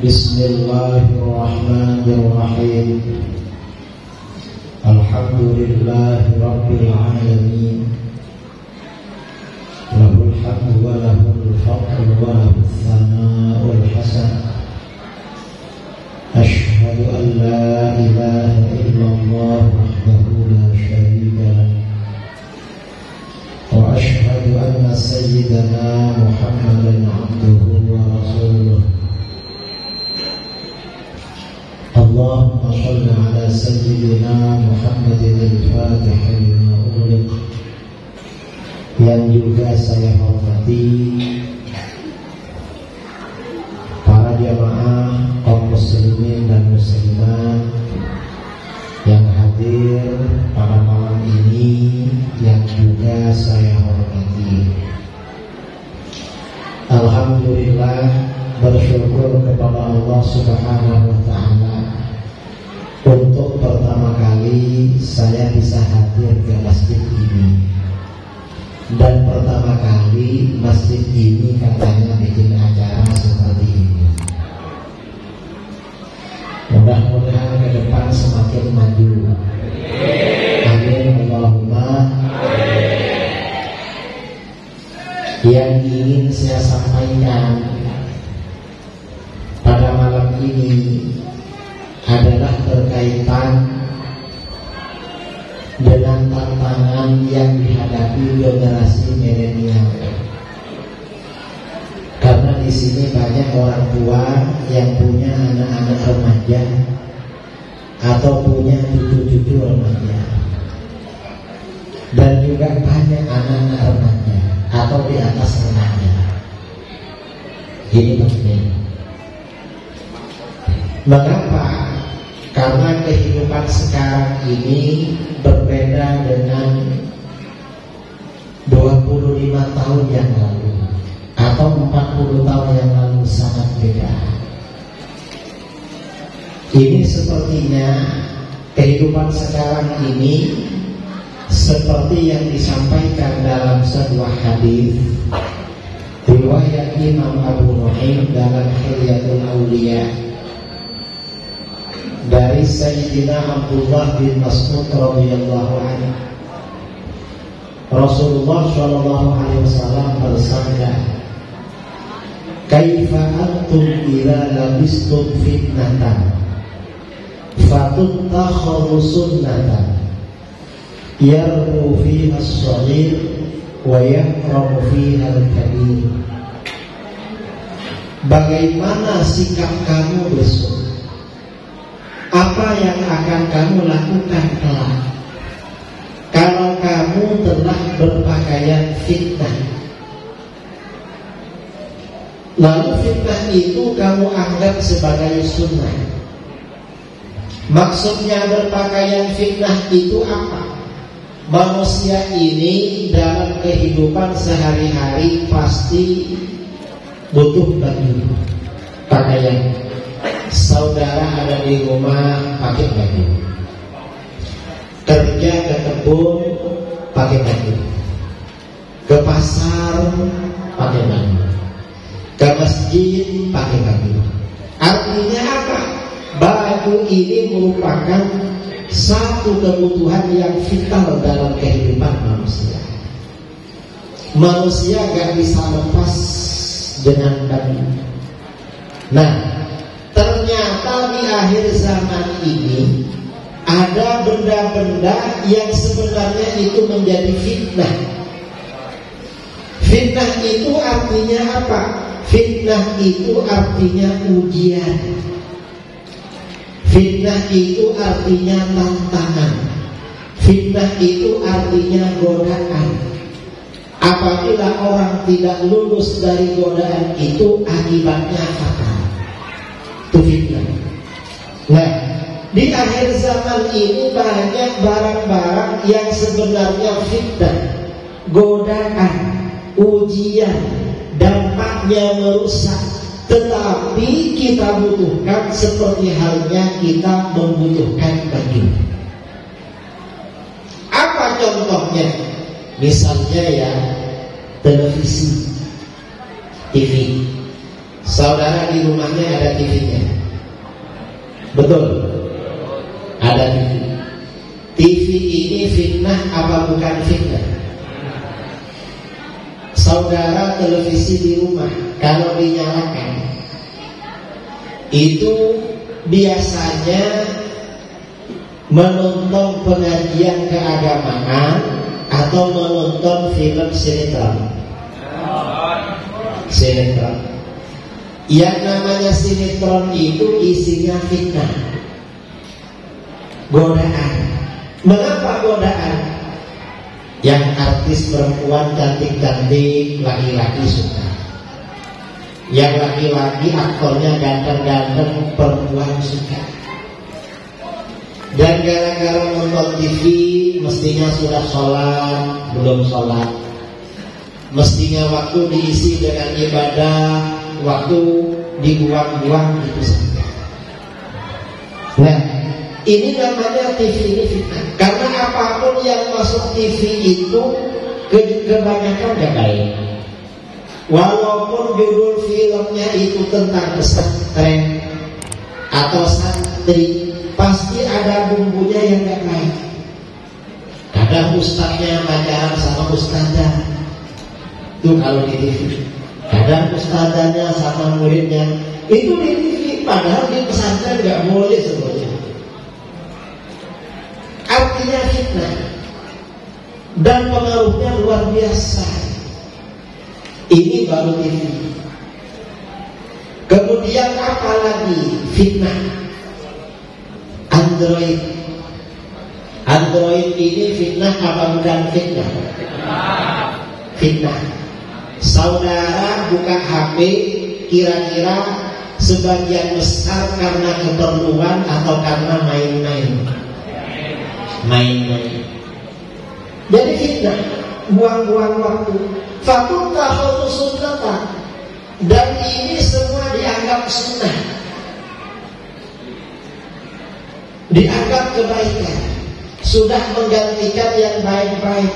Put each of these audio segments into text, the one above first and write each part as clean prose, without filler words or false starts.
Bismillahirrahmanirrahim. Alhamdulillahi rabbil alamin. Lahul hamdu wa lahul fadlu wa lahul thana'ul hasan. Ashhadu an la ilaha illallah wahdahu la syarika lah. Wa ashhadu anna sayyidana Muhammadan abduhu wa rasuluh. Allahumma shalli ala sayyidina Muhammadin al-Fatih lima ughliq. Yang juga saya hormati para jamaah kaum muslimin dan muslimat yang hadir pada malam ini, yang juga saya hormati. Alhamdulillah, bersyukur kepada Allah Subhanahu wa ta'ala untuk pertama kali saya bisa hadir ke masjid ini. Dan pertama kali masjid ini katanya bikin acara seperti ini. Mudah-mudahan ke depan semakin maju. Amin Allahumma. Yang ingin saya sampaikan pada malam ini adalah berkaitan dengan tantangan yang dihadapi generasi milenial. Karena di sini banyak orang tua yang punya anak-anak remaja atau punya cucu-cucu remaja, dan juga banyak anak-anak remaja atau di atas remaja. Ini penting. Mengapa? Karena kehidupan sekarang ini berbeda dengan 25 tahun yang lalu atau 40 tahun yang lalu, sangat beda. Ini sepertinya kehidupan sekarang ini seperti yang disampaikan dalam sebuah hadis riwayat Imam Abu Nu'aim dalam Hilyatul Auliya dari Sayyidina Abdullah bin Mas'ud radhiyallahu anhu. Rasulullah sallallahu alaihi wasallam bersabda, "Kaifa antum idza labistum fitnatan fatuttakhadhu sunnatan yarbu fiha as-shaghir wa yahramu fiha al-kabir." Bagaimana sikap kamu besok? Apa yang akan kamu lakukan kelak kalau kamu telah berpakaian fitnah? Lalu fitnah itu kamu anggap sebagai sunnah. Maksudnya berpakaian fitnah itu apa? Manusia ini dalam kehidupan sehari-hari pasti butuh baju, pakaian. Saudara ada di rumah pakai baju, kerja ke kebun pakai baju, ke pasar pakai baju, ke masjid pakai baju. Artinya apa? Baju ini merupakan satu kebutuhan yang vital dalam kehidupan manusia. Manusia gak bisa lepas dengan baju. Nah, ternyata di akhir zaman ini ada benda-benda yang sebenarnya itu menjadi fitnah. Fitnah itu artinya apa? Fitnah itu artinya ujian. Fitnah itu artinya tantangan. Fitnah itu artinya godaan. Apabila orang tidak lulus dari godaan itu, akibatnya fatal. Itu fitnah. Nah, di akhir zaman ini banyak barang-barang yang sebenarnya fitnah, godaan, ujian, dampaknya merusak. Tetapi kita butuhkan seperti halnya kita membutuhkan baju. Apa contohnya? Misalnya ya, televisi, TV. Saudara di rumahnya ada TV-nya. Betul? Ada TV. TV ini fitnah apa bukan fitnah? Saudara televisi di rumah kalau dinyalakan itu biasanya menonton pengajian keagamaan atau menonton film sinetron. Sinetron. Yang namanya sinetron itu isinya fitnah, godaan. Mengapa godaan? Yang artis perempuan cantik-cantik laki-laki suka, yang laki-laki aktornya ganteng-ganteng perempuan suka. Dan gara-gara nonton TV mestinya sudah sholat, belum sholat. Mestinya waktu diisi dengan ibadah, waktu dibuang-buang itu saja. Nah, ini namanya TV ini fitnah. Karena apapun yang masuk TV itu kebanyakan gak baik. Walaupun judul filmnya itu tentang pesantren atau santri, pasti ada bumbunya yang gak baik. Kadang ustaznya pacaran sama ustazah, itu kalau di TV. Kadang ustazahnya sama muridnya, itu di TV. Padahal di pesantren gak boleh sebetulnya. Artinya fitnah. Dan pengaruhnya luar biasa. Ini baru TV. Kemudian apa lagi fitnah? Android. Android ini fitnah apa bukan fitnah? Fitnah. Saudara buka HP kira-kira sebagian besar karena keperluan atau karena main-main. Main-main. Jadi fitnah, buang-buang waktu. Fakultahu sunnah. Dan ini semua dianggap sunnah, dianggap kebaikan, sudah menggantikan yang baik-baik.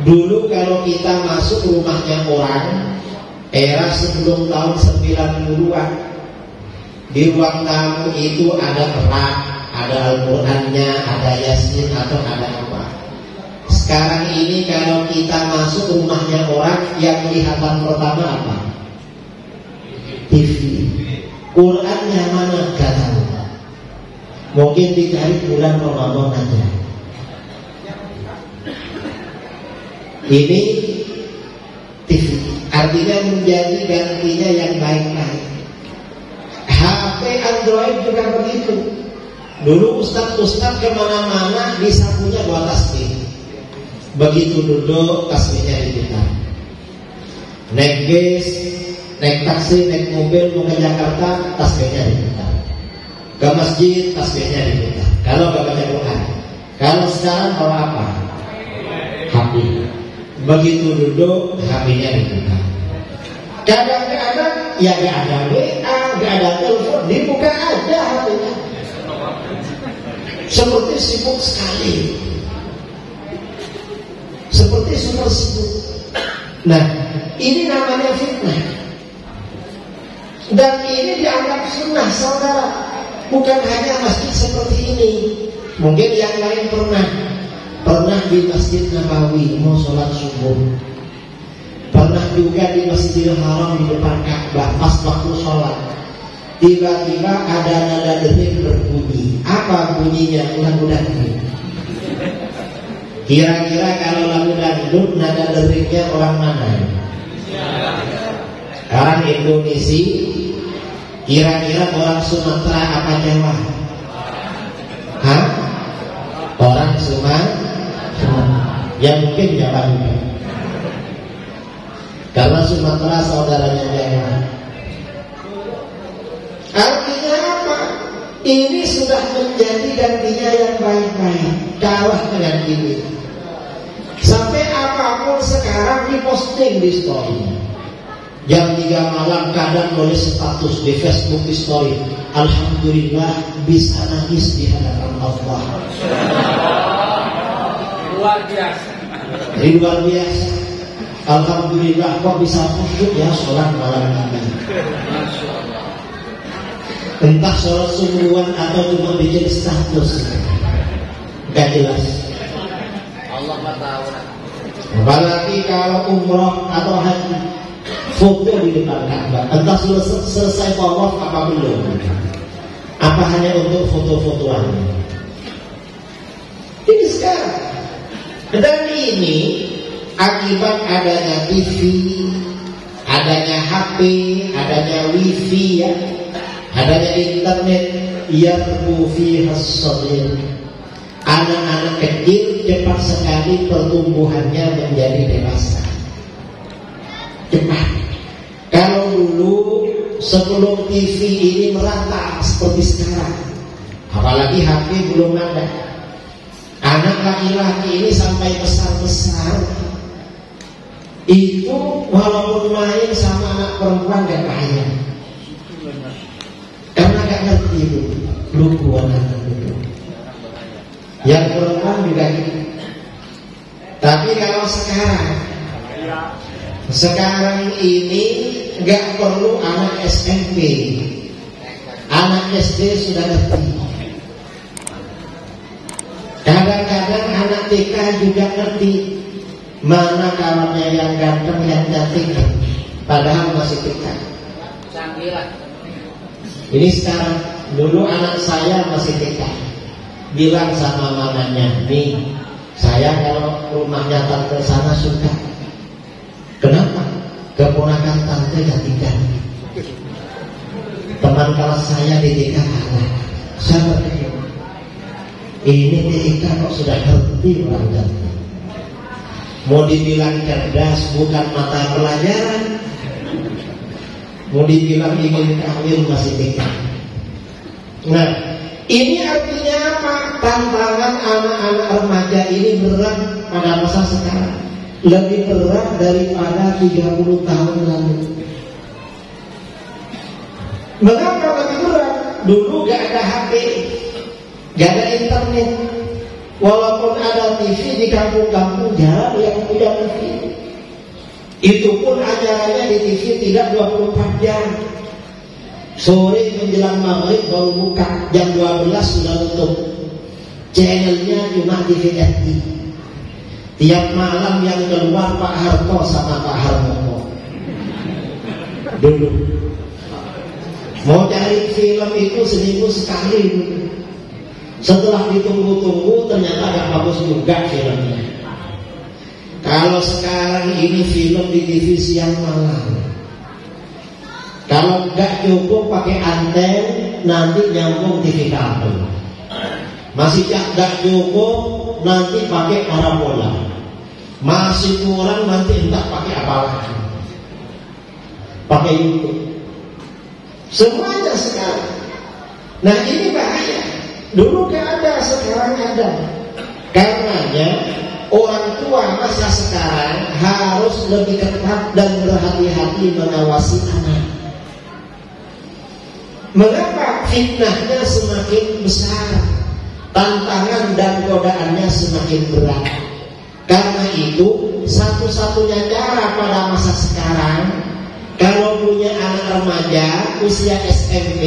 Dulu kalau kita masuk rumahnya orang, era sebelum tahun 90-an, di ruang tamu itu ada perak, ada Al-Qurannya, ada Yasin atau ada apa. Sekarang ini kalau kita masuk rumahnya orang, yang kelihatan pertama apa? TV. Qurannya mana? Gak tahu. Mungkin dicari bulan Ramadan aja. Ini TV. Artinya menjadi gantinya yang baik-baik. HP Android juga begitu. Dulu ustaz-ustaz kemana-mana disapunya bawa tasbih. Begitu duduk tasbihnya diputar. Naik bis, naik taksi, naik mobil mau ke Jakarta, tasbihnya diputar. Ke masjid, tasbihnya diputar. Kalau gak baca Quran. Kalau sekarang bawa apa? HP. Begitu duduk, HP-nya dibuka. Kadang-kadang ya gak ada WA, gak ada telepon, dibuka aja HP-nya. Seperti sibuk sekali, seperti super sibuk. Nah, ini namanya fitnah. Dan ini dianggap sunnah, saudara. Bukan hanya masjid seperti ini. Mungkin yang lain pernah di Masjid Nabawi mau sholat subuh. Pernah juga di Masjidil Haram di depan Ka'bah pas waktu sholat. Tiba-tiba ada nada dering berbunyi. Apa bunyinya? Lagu dangdut. Kira-kira kalau lagu dangdut nada deringnya orang mana? Orang Indonesia. Kira-kira orang Sumatera apa Jawa? Hah? Orang Sumatera. Ya mungkin Jawa juga. Karena Sumatera saudaranya Jawa. Artinya apa? Ini sudah menjadi gantinya yang baik-baik. Kalah dengan ini. Sampai apapun sekarang diposting di story. Jam 3 malam kadang nulis status di Facebook di story. Alhamdulillah bisa nangis di hadapan Allah. Luar biasa. Luar biasa. Alhamdulillah kok bisa khusyuk ya sholat malam ini. Entah sholat sungguhan atau cuma bikin status, gak jelas. Allah tahu. Apalagi kalau umroh atau haji, foto di depan Ka'bah. Entah selesai tawaf apa belum. Apa hanya untuk foto-fotoan. Ini sekarang. Dan ini akibat adanya TV, adanya HP, adanya wifi ya, adanya internet, yarbu fiha as-saghir. Anak-anak kecil cepat sekali pertumbuhannya menjadi dewasa. Cepat. Kalau dulu sebelum TV ini merata seperti sekarang, apalagi HP belum ada, anak laki-laki ini sampai besar-besar itu walaupun main sama anak perempuan gak kaya, karena gak ngerti itu lukuan anak itu. Yang perempuan juga gitu. Tapi kalau sekarang ini gak perlu anak SMP, anak SD sudah ngerti. Kadang-kadang anak TK juga ngerti mana kawannya yang ganteng, yang cantik, padahal masih TK. Ini sekarang, dulu anak saya masih TK, bilang sama mamanya, nih saya kalau rumahnya tante sana suka. Kenapa? Keponakan tante cantikan. Teman kelas saya di TK kalah. Saya berpikir, ini TK kok sudah ngerti orang cantik. Mau dibilang cerdas bukan mata pelajaran, mau dibilang ingin kawin masih TK. Nah, ini artinya apa? Tantangan anak-anak remaja ini berat pada masa sekarang, lebih berat daripada 30 tahun lalu. Mengapa lebih berat? Dulu gak ada HP, gak ada internet. Walaupun ada TV di kampung-kampung, jarang yang punya TV. Itu pun acaranya di TV tidak 24 jam. Sore menjelang maghrib baru buka, jam 12 sudah tutup. Channelnya cuma TV RT. Tiap malam yang keluar Pak Harto sama Pak Harmoko. Dulu mau cari film itu seminggu sekali dulu. Setelah ditunggu-tunggu ternyata gak bagus juga filmnya. Kalau sekarang ini film di TV siang malam, kalau gak cukup pakai anten nanti nyambung TV kabel. Masih gak cukup nanti pakai parabola. Masih kurang nanti entah pakai apa lagi, pakai YouTube. Semuanya sekarang. Nah ini bahaya. Dulu gak ada, sekarang ada. Karenanya orang tua masa sekarang harus lebih ketat dan berhati-hati mengawasi anak. Mengapa fitnahnya semakin besar, tantangan dan godaannya semakin berat? Karena itu satu-satunya cara pada masa sekarang, kalau punya anak remaja usia SMP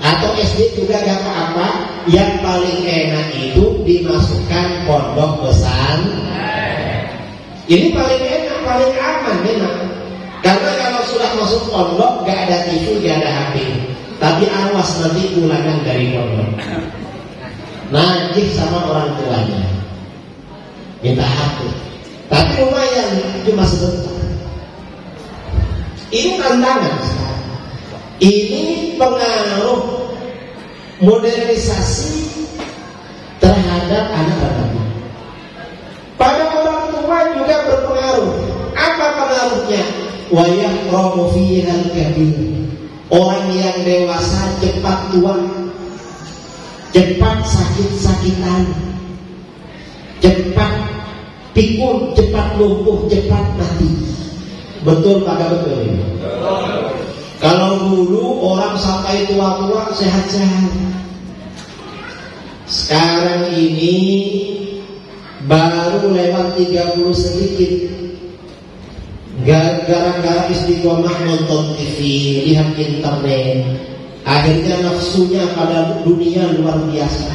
atau SD juga gak apa-apa, yang paling enak itu dimasukkan pondok pesantren. Ini paling enak, paling aman memang. Karena kalau sudah masuk pondok gak ada TV, gak ada HP. Tapi awas nanti pulangan dari pondok, najis sama orang tuanya, minta HP. Tapi lumayan, cuma sebentar. Ini tantangan sekarang. Ini pengaruh modernisasi terhadap anak remaja. Pada orang tua juga berpengaruh. Apa pengaruhnya? Wa yahramu fihal kabir. Orang yang dewasa cepat tua, cepat sakit-sakitan, cepat pikun, cepat lumpuh, cepat mati. Betul Pak? Betul ini? Kalau dulu orang sampai tua-tua sehat-sehat, sekarang ini baru lewat 30 sedikit Gara-gara istiqomah nonton TV, lihat internet, akhirnya nafsunya pada dunia luar biasa.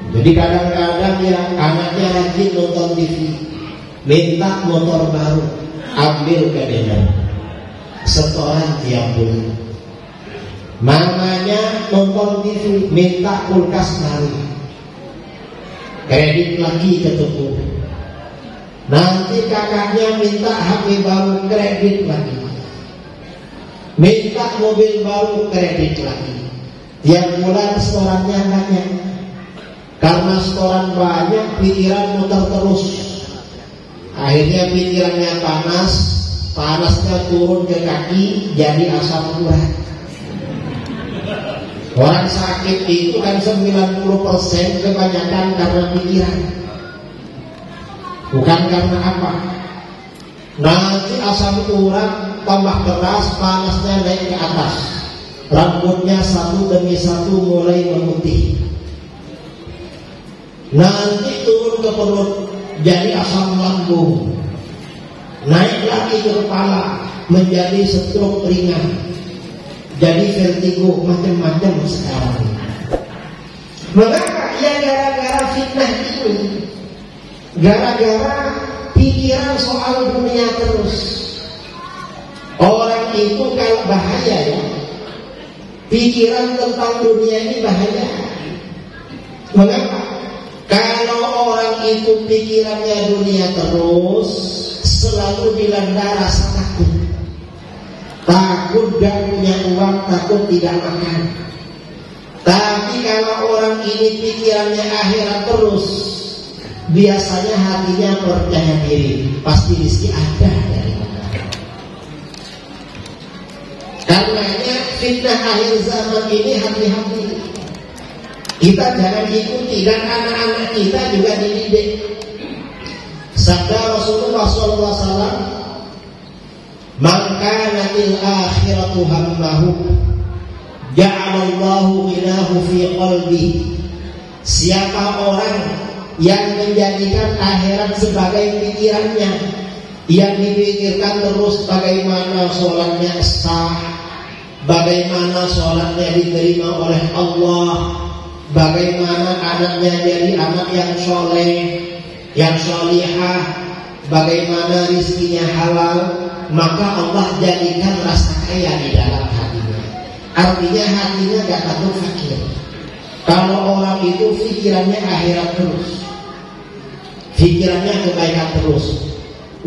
Jadi kadang-kadang ya anaknya rajin nonton TV, minta motor baru, ambil ke dia, setoran tiap bulan. Mamanya nonton TV, minta kulkas baru, kredit lagi ke toko. Nanti kakaknya minta HP baru, kredit lagi. Minta mobil baru, kredit lagi. Tiap bulan setorannya banyak. Karena setoran banyak, pikiran muter terus. Akhirnya pikirannya panas, panasnya turun ke kaki, jadi asam urat. Orang sakit itu kan 90% kebanyakan karena pikiran, bukan karena apa. Nanti asam urat tambah keras, panasnya naik ke atas, rambutnya satu demi satu mulai memutih. Nanti turun ke perut, jadi asam lambung, naik lagi ke kepala, menjadi stroke ringan, jadi vertigo, macam-macam sekarang. Mengapa? Ya gara-gara fitnah itu, gara-gara pikiran soal dunia terus. Orang itu kalau bahaya ya, pikiran tentang dunia ini bahaya. Mengapa? Kalau orang itu pikirannya dunia terus, selalu dilanda rasa takut. Takut gak punya uang, takut tidak makan. Tapi kalau orang ini pikirannya akhirat terus, biasanya hatinya percaya diri, pasti rezeki ada dari mana. Karenanya fitnah akhir zaman ini hati-hati. Kita jangan ikuti, dan anak-anak kita juga dididik. Sabda Rasulullah SAW, "Man kana fil akhiratu hammahu, ja'alallahu ghinahu fi qalbi." Siapa orang yang menjadikan akhirat sebagai pikirannya, yang dipikirkan terus bagaimana sholatnya sah, bagaimana sholatnya diterima oleh Allah, bagaimana anaknya jadi anak yang soleh, yang solihah, bagaimana rizkinya halal, maka Allah jadikan rasa kaya di dalam hatinya. Artinya hatinya gak takut fakir. Kalau orang itu pikirannya akhirat terus, pikirannya kebaikan terus,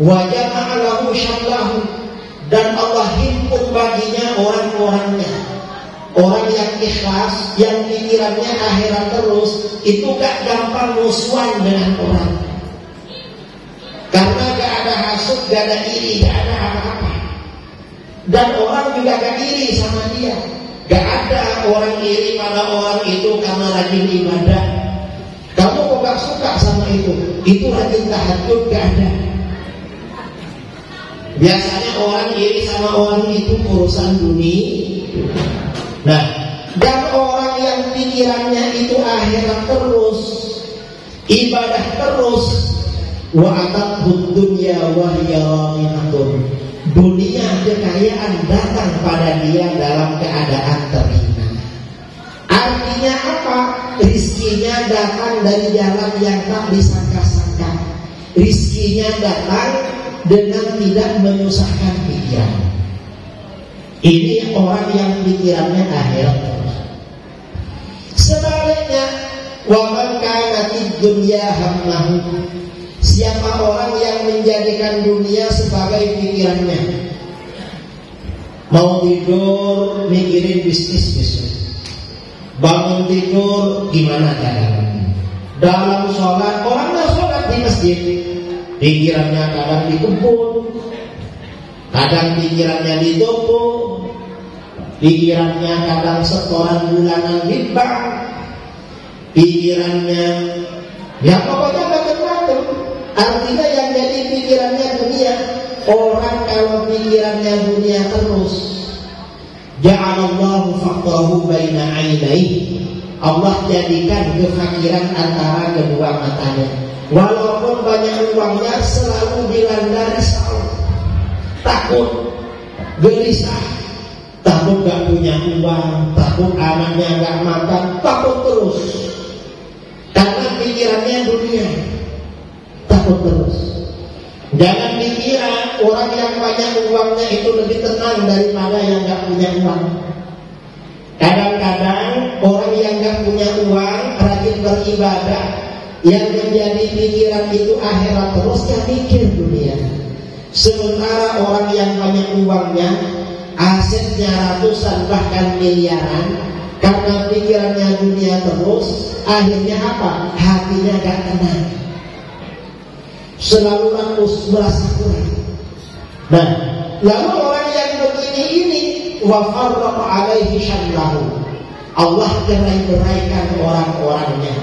wajah ma'alahu syallahu, dan Allah himpun baginya orang-orangnya. Orang yang ikhlas, yang pikirannya akhirat terus, itu gak gampang musuhan dengan orang. Karena gak ada hasud, gak ada iri, gak ada apa-apa. Dan orang juga gak iri sama dia. Gak ada orang iri pada orang itu karena rajin ibadah. Kamu kok gak suka sama itu rajin tahajud, gak ada. Biasanya orang iri sama orang itu urusan dunia. Nah, dan orang yang pikirannya itu akhirat terus, ibadah terus, wa atabud dunya wa hiya raminatun, dunia kekayaan datang pada dia dalam keadaan terhina. Artinya apa? Rizkinya datang dari jalan yang tak disangka-sangka. Rizkinya datang dengan tidak menyusahkan pikiran. Ini orang yang pikirannya akhirat terus. Sebaliknya, wa man kana fid dunya hammahu, siapa orang yang menjadikan dunia sebagai pikirannya, mau tidur mikirin bisnis besok, bangun tidur gimana caranya, dalam sholat, orangnya sholat di masjid, pikirannya kadang di kebun, kadang pikirannya di toko, pikirannya kadang setoran bulanan di bank, pikirannya ya pokoknya macam-macam. Artinya yang jadi pikirannya dunia. Orang kalau pikirannya dunia terus, ja'alallahu faqrahu baina 'ainaihi, Allah jadikan kefakiran antara kedua matanya. Walaupun banyak uangnya selalu dilanda risau, takut, gelisah, takut gak punya uang, takut anaknya gak makan, takut terus. Karena pikirannya dunia, takut terus. Jangan dikira orang yang banyak uangnya itu lebih tenang daripada yang gak punya uang. Kadang-kadang orang yang gak punya uang rajin beribadah, yang menjadi pikiran itu akhirat terus, yang mikir dunia. Sementara orang yang banyak uangnya, asetnya ratusan bahkan miliaran, karena pikirannya dunia terus, akhirnya apa? Hatinya gak tenang, selalu rakus, merasa kurang. Nah, lalu orang yang begini ini, wa farraqa alaihi syamlahu, Allah cerai-beraikan orang-orangnya.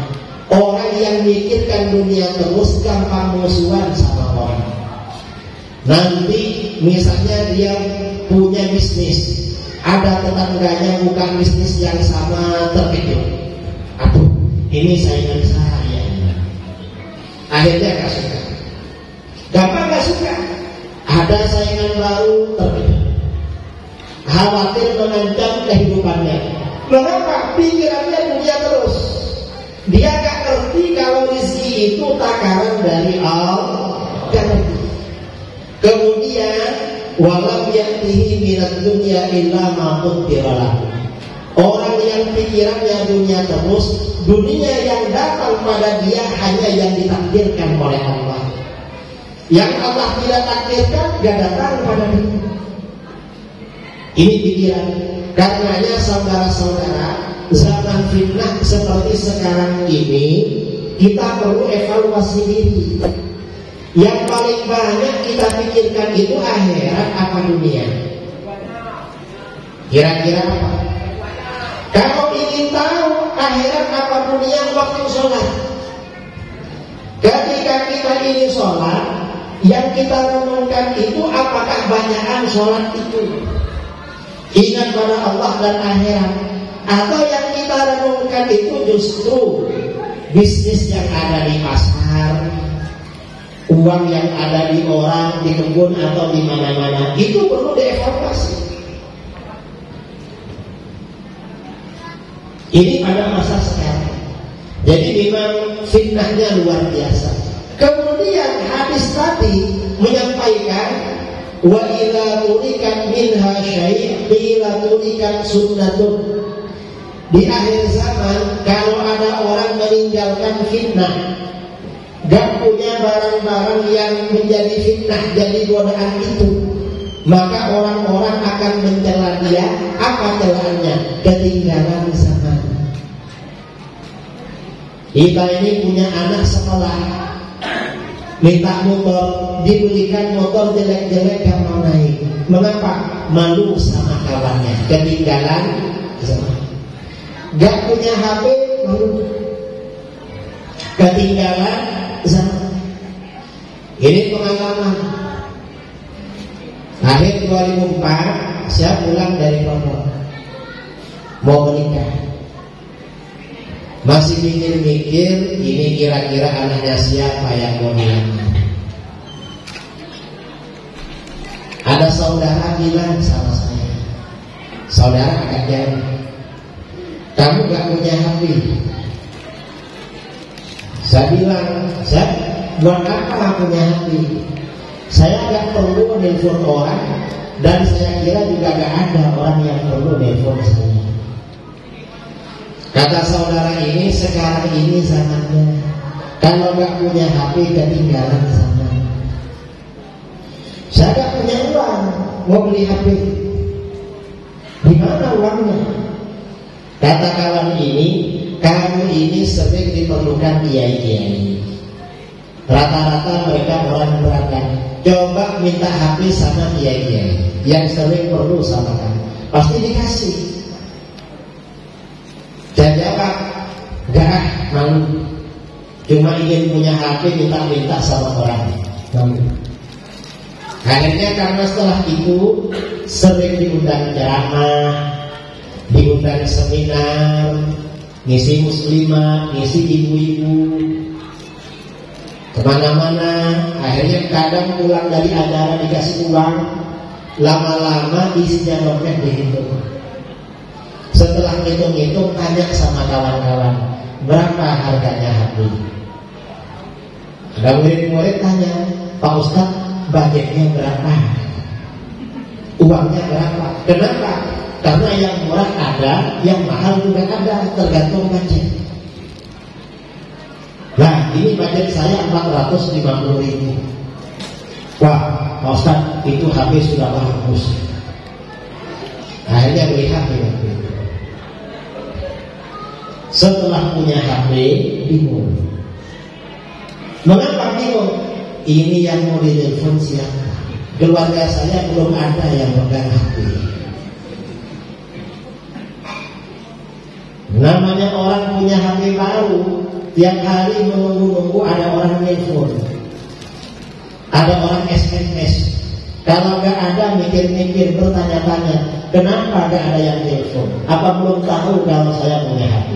Orang yang mikirkan dunia terus gampang musuhan sama orang. Nanti misalnya dia punya bisnis, ada tetangganya buka bisnis yang sama, terkejut. Aduh, ini saingan saya. Akhirnya gak suka. Gampang gak suka. Ada saingan baru, terkejut. Khawatir mengancam kehidupannya. Mengapa? Pikirannya dunia terus. Dia gak ngerti kalau rezeki itu takaran dari Allah. Kemudian walam ya'tihi minad dunya illa ma qaddara lahu. Orang yang pikirannya dunia terus, dunia yang datang pada dia hanya yang ditakdirkan oleh Allah. Yang Allah tidak takdirkan gak datang pada dia. Ini pikiran. Karenanya saudara-saudara, zaman fitnah seperti sekarang ini, kita perlu evaluasi diri. Yang paling banyak kita pikirkan itu akhirat apa dunia? Kira-kira apa? Kalau ingin tahu akhirat apa dunia, waktu sholat. Ketika kita ini sholat, yang kita renungkan itu apakah banyakan sholat itu ingat pada Allah dan akhirat, atau yang kita renungkan itu justru bisnis yang ada di pasar, uang yang ada di orang, di kebun atau di mana-mana. Itu perlu dievaluasi. Ini pada masa sekarang. Jadi memang fitnahnya luar biasa. Kemudian hadis tadi menyampaikan, wa ila tulikan minha syai' qila tulikan sunnatun. Di akhir zaman, kalau ada orang meninggalkan fitnah, gak punya barang-barang yang menjadi fitnah, jadi godaan itu, maka orang-orang akan mencela dia. Apa celaannya? Ketinggalan zaman. Kita ini punya anak sekolah, minta motor, dibelikan motor jelek-jelek gak mau naik. Mengapa? Malu sama kawannya, ketinggalan zaman. Gak punya HP, malu, ketinggalan zaman. Ini pengalaman. Akhir 2004 saya pulang dari pondok, mau menikah. Masih mikir-mikir, ini kira-kira anaknya siapa yang mau dilamar. Ada saudara bilang sama saya, saudara agak jauh, kamu gak punya HP. Saya bilang, saya buat apa punya HP? Saya gak perlu nelfon orang, dan saya kira juga gak ada orang yang perlu nelfon saya. Kata saudara ini, sekarang ini zamannya, kalau gak punya HP ketinggalan zaman. Saya gak punya uang, mau beli HP, di mana uangnya? Kata kawan ini, kamu ini sering diperlukan kiai-kiai. Rata-rata mereka orang berangkat. Coba minta HP sama kiai-kiai yang sering perlu sama kamu, pasti dikasih. Saya jawab, gak malu, cuma ingin punya HP, minta sama orang. Akhirnya karena setelah itu sering diundang ceramah, diundang seminar, ngisi muslimah, ngisi ibu-ibu. kemana-mana. Akhirnya kadang pulang dari acara dikasih uang, lama-lama isinya dompet dihitung. Setelah hitung-hitung tanya sama kawan-kawan, berapa harganya HP? Ada murid-murid tanya, Pak Ustadz, budgetnya berapa? Uangnya berapa? Kenapa? Karena yang murah ada, yang mahal juga ada, tergantung budget. Nah, ini budget saya 450.000. Wah, Pak Ustadz, itu HP sudah bagus. Akhirnya beli HP waktu itu. Setelah punya HP, bingung. Mengapa bingung? Ini yang mau ditelepon siapa? Keluarga saya belum ada yang pegang HP. Namanya orang punya HP baru, tiap hari menunggu-nunggu ada orang telepon, ada orang SMS. Kalau nggak ada mikir-mikir, bertanya-tanya, kenapa nggak ada yang telepon? Apa belum tahu kalau saya punya HP?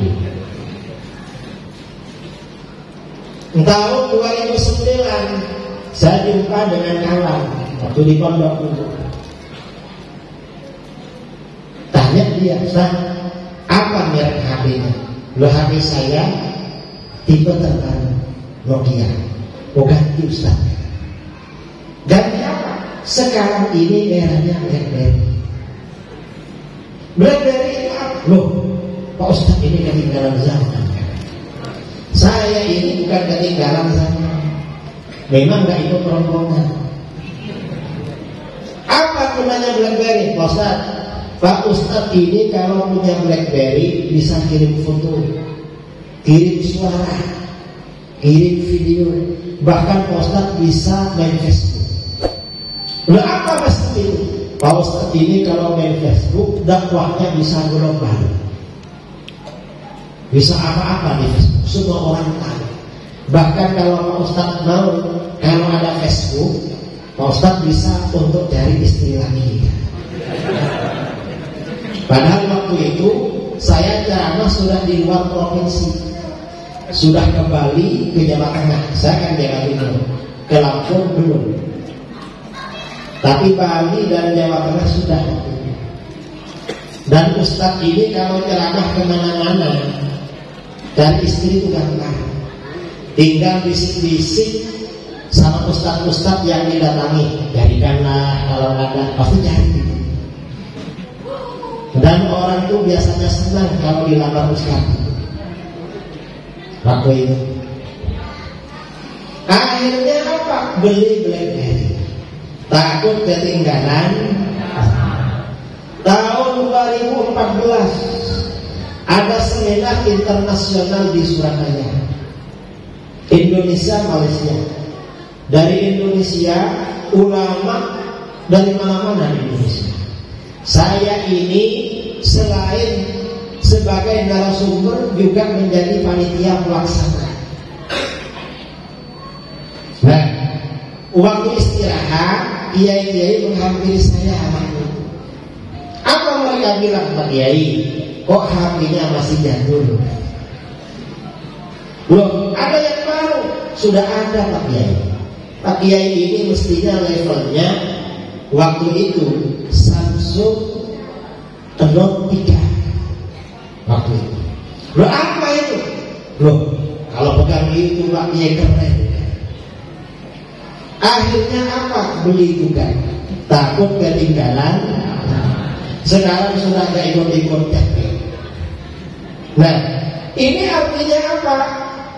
Tahun 2009 saya jumpa dengan kawan waktu di pondok dulu. Tanya dia, Ustaz, apa merek HP-nya? Lo HP saya tipe terbaru Nokia. Oh ganti Ustaz. Ganti apa? Sekarang ini eranya BlackBerry. BlackBerry itu apa? Loh, Pak Ustaz, ini ketinggalan zaman. Saya ini bukan ketinggalan zaman, memang gak ikut rombongan. Apa gunanya BlackBerry? Pak Ustaz ini kalau punya BlackBerry bisa kirim foto, kirim suara, kirim video, bahkan Pak Ustaz bisa main Facebook. Lalu apa maksud itu? Pak Ustaz ini kalau main Facebook dakwahnya bisa global, bisa apa-apa di Facebook, semua orang tahu. Bahkan kalau Pak Ustaz mau, kalau ada Facebook, Pak Ustaz bisa untuk cari istri lagi. Padahal waktu itu saya ceramah sudah di luar provinsi, sudah ke Bali, ke Jawa Tengah. Saya kan Jawa Timur, ke Lampung belum. Tapi Bali dan Jawa Tengah sudah. Dan Ustaz ini kalau ceramah kemana-mana, dan istri itu gampang, tinggal bisik-bisik sama ustaz-ustaz yang didatangi, jadikanlah, kalau ada pasti jadi. Dan orang itu biasanya senang kalau dilamar ustaz. Waktu itu akhirnya apa? Beli BlackBerry, takut ketinggalan. Tahun 2014 ada seminar internasional di Surabaya, Indonesia, Malaysia. Dari Indonesia, ulama dari mana-mana di Indonesia. Saya ini selain sebagai narasumber juga menjadi panitia pelaksana. Nah, waktu istirahat, kiai-kiai menghampiri saya. Apa mereka bilang, Pak Kiai? Kok HP-nya masih jadul? Loh, ada yang baru? Sudah ada Pak Kiai. Pak Kiai ini mestinya levelnya waktu itu Samsung Note 3 waktu itu. Loh, apa itu? Loh, kalau pegang itu Pak Kiai keren. Akhirnya apa? Beli juga, takut ketinggalan. Sekarang sudah gak ikut-ikut. Nah, ini artinya apa?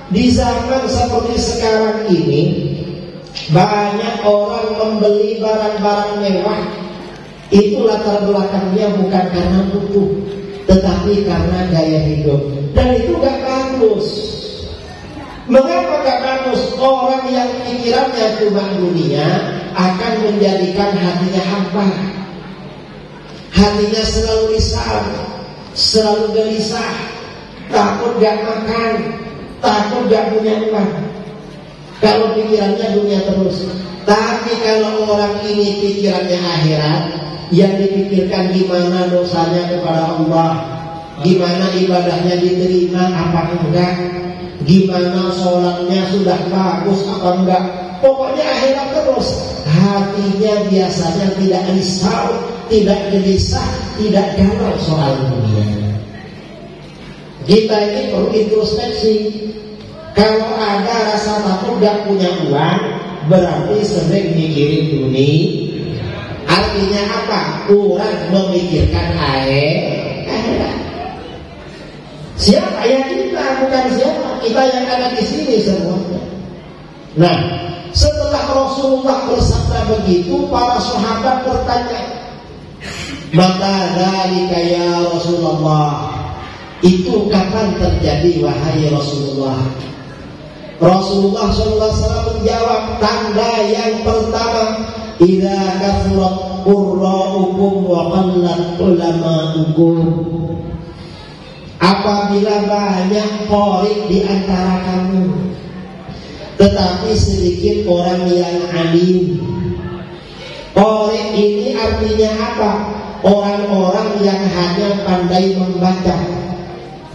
Di zaman seperti sekarang ini, banyak orang membeli barang-barang mewah. Itu latar belakangnya bukan karena butuh, tetapi karena gaya hidup. Dan itu gak bagus. Mengapa gak bagus? Orang yang pikirannya cuma dunia akan menjadikan hatinya hampa. Hatinya selalu risau, selalu gelisah, takut gak makan, takut gak punya uang. Kalau pikirannya dunia terus. Tapi kalau orang ini pikirannya akhirat, yang dipikirkan gimana dosanya kepada Allah, gimana ibadahnya diterima apa enggak, gimana sholatnya, sudah bagus apa enggak. Pokoknya akhirat terus. Hatinya biasanya tidak risau, tidak gelisah, tidak galau soal dunia. Kita ini perlu introspeksi. Kalau ada rasa takut gak punya uang, berarti sering mikirin dunia. Artinya apa? Kurang memikirkan akhirat. Siapa? Ya kita, bukan siapa. Kita yang ada di sini semuanya. Nah, setelah Rasulullah bersabda begitu, para sahabat bertanya, mata dzalika ya Rasulullah? Itu kapan terjadi wahai Rasulullah? Rasulullah SAW menjawab, tanda yang pertama, idza kathrat qurra'ukum wa qallat ulama'ukum. Apabila banyak qari di antara kamu, tetapi sedikit orang yang alim. Qari ini artinya apa? Orang-orang yang hanya pandai membaca,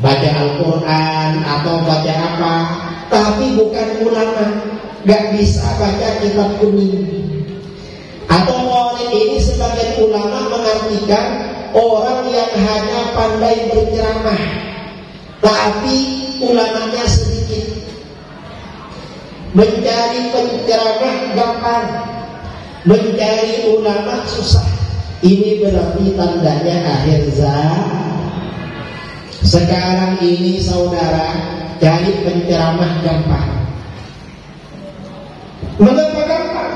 baca Al-Quran atau baca apa, tapi bukan ulama, gak bisa baca kitab kuning. Atau qari ini sebagian ulama mengartikan orang yang hanya pandai berceramah, tapi ulamanya sedikit. Mencari penceramah gampang, mencari ulama susah. Ini berarti tandanya akhir zaman. Sekarang ini saudara, cari penceramah gampang. Mengapa gampang?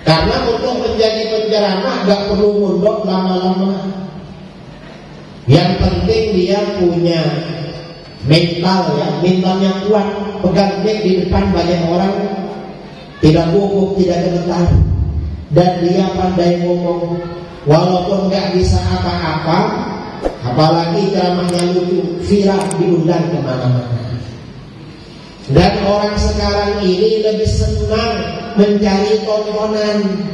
Karena untuk menjadi penceramah gak perlu mondok lama-lama. Yang penting dia punya mental, ya, mentalnya kuat. Pegang mic di depan banyak orang, tidak gugup, tidak gemetar, dan dia pandai ngomong. Walaupun gak bisa apa-apa, apalagi ceramahnya lucu, viral, diundang kemana-mana. Dan orang sekarang ini lebih senang mencari tontonan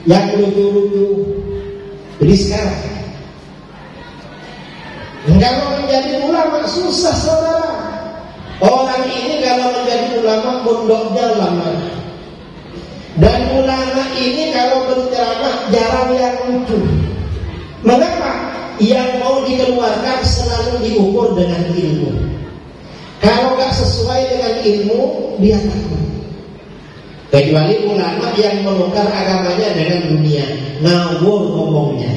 yang lucu-lucu. Jadi sekarang, kalau menjadi ulama susah saudara. Orang ini kalau menjadi ulama mondoknya lama. Dan ulama ini kalau berceramah jarang yang lucu. Mengapa? Yang mau dikeluarkan selalu diukur dengan ilmu. Kalau gak sesuai dengan ilmu, dia takut. Kecuali ulama yang menukar agamanya dengan dunia, ngawur ngomongnya.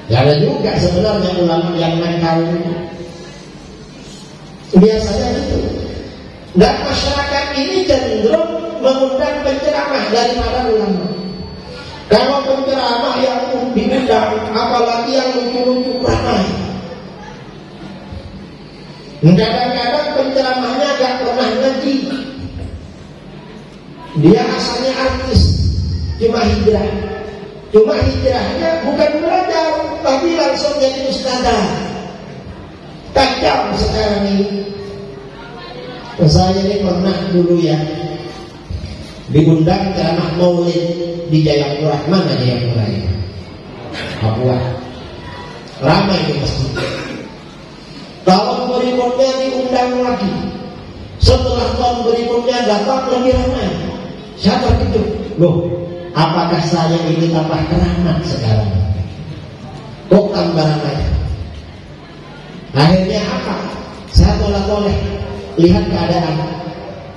Ya ada juga sebenarnya ulama yang nakal. Biasanya itu. Dan masyarakat ini cenderung mengundang penceramah daripada ulama. Kalau penceramah yang diundang, apalagi yang lucu-lucu ramai. Kadang-kadang penceramahnya gak pernah ngaji. Dia asalnya artis, cuma hijrah. Cuma hijrahnya bukan belajar, tapi langsung jadi ustadzah. Kacau sekarang ini. Saya ini pernah dulu ya diundang ceramah maulid di Jayapura. Mana Jayapura ya? Papua. Ramai di masjid. Tahun berikutnya diundang lagi. Setelah tahun berikutnya datang lebih ramai. Saya terkejut. Loh, apakah saya ini tambah keramat sekarang? Kok tambah ramai? Akhirnya apa? Saya tolak-tolak, lihat keadaan.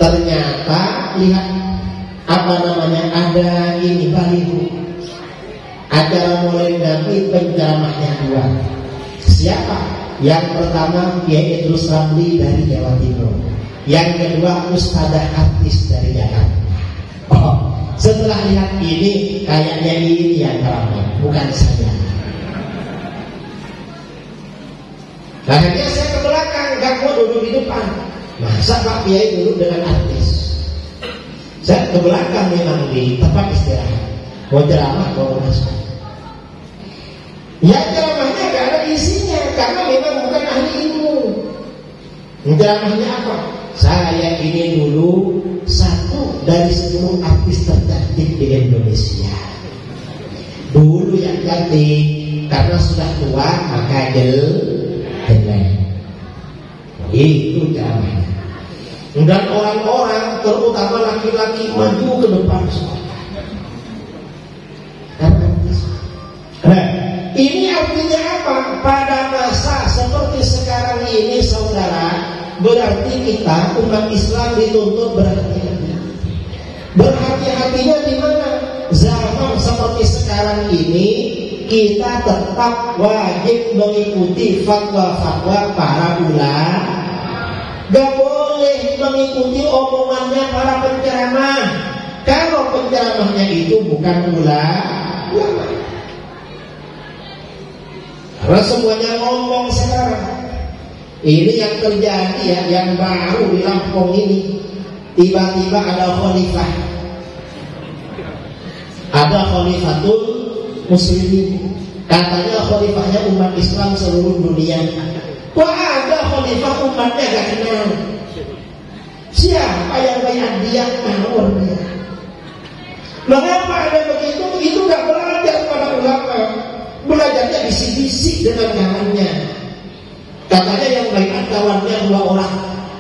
Ternyata lihat apa namanya, ada ini baliho. Acara Maulid Nabi penceramahnya dua. Siapa? Yang pertama Kiai Idrus Ramli dari Jawa Timur. Yang kedua Ustadzah artis dari Jakarta. Oh, setelah lihat ini kayaknya ini yang ramai, bukan saya. Akhirnya saya ke belakang, gak mau duduk di depan. Masa Pak Kiai duduk dengan artis? Saya ke belakang memang di tempat istirahat. Mau ceramah, mau masuk. Ya ceramahnya gak ada isinya, karena memang bukan ahli ilmu. Ceramahnya apa? Saya ini dulu satu dari 10 artis tercantik di Indonesia. Dulu yang cantik, karena sudah tua maka jelek. Itu caranya. Dan orang-orang terutama laki-laki maju ke depan sholat. Nah, ini artinya apa? Pada masa seperti sekarang ini, saudara, berarti kita umat Islam dituntut berhati-hati. Berhati-hatinya di mana? Zaman seperti sekarang ini, kita tetap wajib mengikuti fatwa-fatwa para ulama. Gak boleh mengikuti omongannya para penceramah. Kalau penceramahnya itu bukan ulama. Karena semuanya ngomong sekarang. Ini yang terjadi ya, yang baru di Lampung ini. Tiba-tiba ada khalifah. Ada khalifatul muslimin. Katanya khalifahnya umat Islam seluruh dunia. Kok ada khalifah umatnya gak kenal? Siapa yang bayar dia? Ngawur dia. Mengapa ada begitu? Itu gak belajar pada ulama. Belajarnya bisik-bisik dengan kawannya. Katanya yang bayar kawannya 2 orang.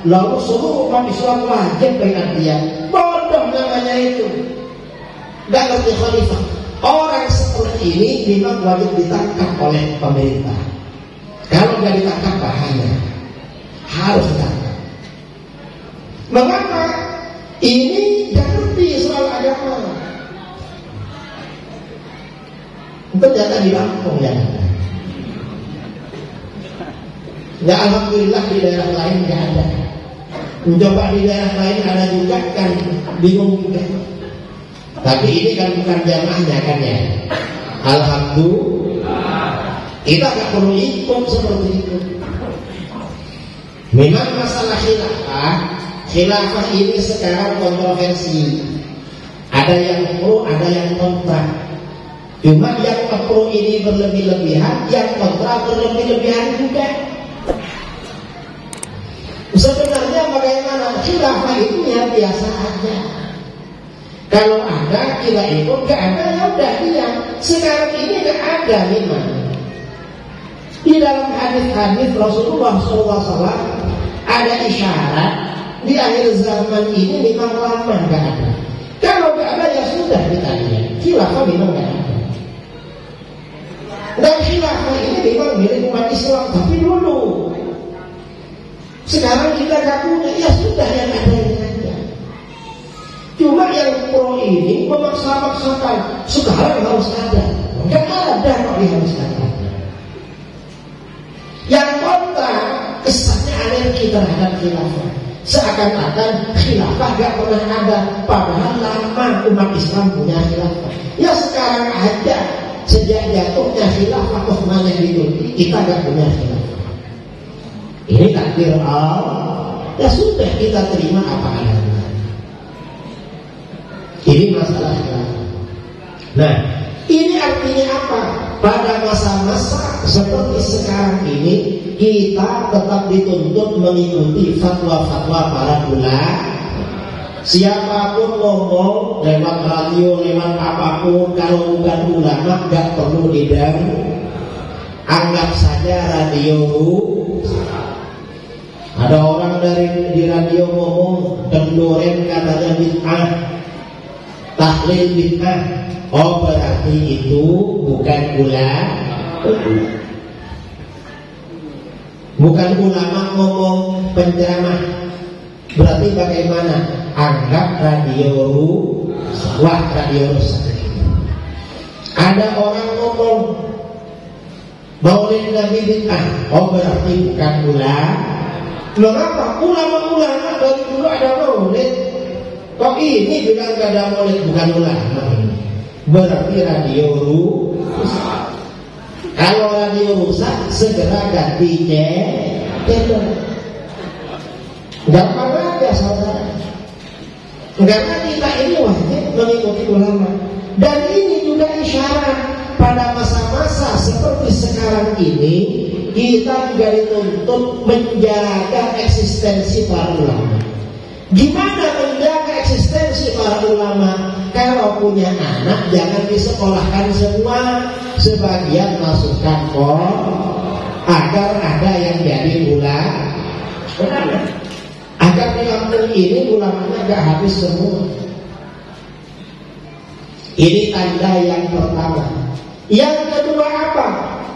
Lalu seluruh umat Islam wajib bayar dia. Bodoh namanya itu. Gak ngerti khalifah. Orang seperti ini memang wajib ditangkap oleh pemerintah. Kalau gak ditangkap bahaya. Harus ditangkap. Mengapa? Ini gak ngerti soal agama. Ternyata di Lampung ya. Ya alhamdulillah di daerah lain gak ada. Mencoba di daerah lain ada juga kan bingung juga. Tapi ini kan bukan jamaahnya kan ya. Alhamdulillah. Kita gak perlu ikut seperti itu. Memang masalah khilafah ini sekarang kontroversi. Ada yang pro, ada yang kontra. Cuma yang pro ini berlebih-lebihan, yang kontra berlebih-lebihan juga. Sebenarnya bagaimana? Khilafah itu ya biasa aja. Kalau ada kita ikut, gak ada ya udah diam. Sekarang ini gak ada memang. Di dalam hadis-hadis Rasulullah SAW ada isyarat di akhir zaman ini memang lama gak ada. Kalau gak ada ya sudah kita lihat. Khilafah memang gak ada. Dan khilafah ini memang milik umat Islam, tapi dulu. Sekarang kita gak punya, ya sudah yang ada yang ada. Cuma yang pro ini memaksa-maksakan sekarang harus ada. Gak ada kok harus ada. Yang kontra kesannya alergi terhadap khilafah. Seakan-akan khilafah gak pernah ada. Padahal lama umat Islam punya khilafah. Ya sekarang aja. Sejak jatuhnya khilafah Utsmaniyah itu kita gak punya khilafah. Ini takdir Allah. Ya sudah kita terima apa adanya. Ini masalah khilafah. Nah, ini artinya apa? Pada masa-masa seperti sekarang ini kita tetap dituntut mengikuti fatwa-fatwa para ulama. Siapapun ngomong lewat radio, lewat apapun, kalau bukan ulama gak perlu didengar. Anggap saja radio. Ada orang di radio ngomong dendoren katanya bid'ah, tahlil bid'ah. Oh berarti itu bukan ulama. Bukan ulama ngomong penceramah. Berarti bagaimana? Anggap radio rusak. Radio rusak. Ada orang ngomong Maulid Nabi bid'ah. Oh berarti bukan ulama. Mengapa? Ulama-ulama dari dulu ada maulid. Kok ini bilang gak ada maulid? Bukan ulama. Berarti radio rusak. Kalau radio rusak, segera ganti channel. Gampang aja saudara. Karena kita ini wajib mengikuti ulama. Dan ini juga isyarat pada masa-masa seperti sekarang ini, kita juga dituntut menjaga eksistensi para ulama. Gimana menjaga eksistensi para ulama? Kalau punya anak jangan disekolahkan semua, sebagian masukkan agar ada yang jadi Benar ya? Agar di kampung ini ulamanya gak habis semua. Ini tanda yang pertama. Yang kedua apa?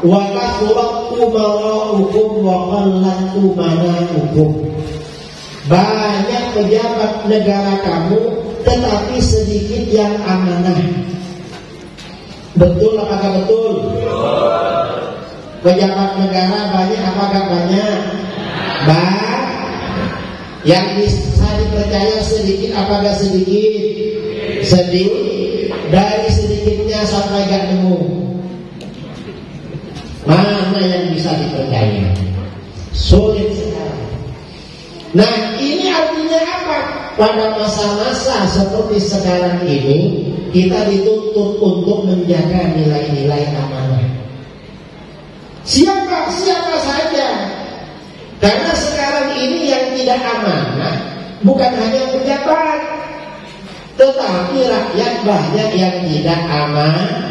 Wa kasratu mara'ukum wa qallatu mana'ukum. Banyak pejabat negara kamu, tetapi sedikit yang amanah. Betul apakah betul? Pejabat negara banyak apakah banyak? Yang bisa dipercaya sedikit apakah sedikit? Sedikit. Dari sedikitnya sampai gak nemu, mana yang bisa dipercaya? Sulit sekali. Nah, ini artinya apa? Pada masa-masa seperti sekarang ini, kita dituntut untuk menjaga nilai-nilai amanah. Siapa saja. Karena sekarang ini yang tidak amanah bukan hanya pejabat, tetapi rakyat banyak yang tidak amanah.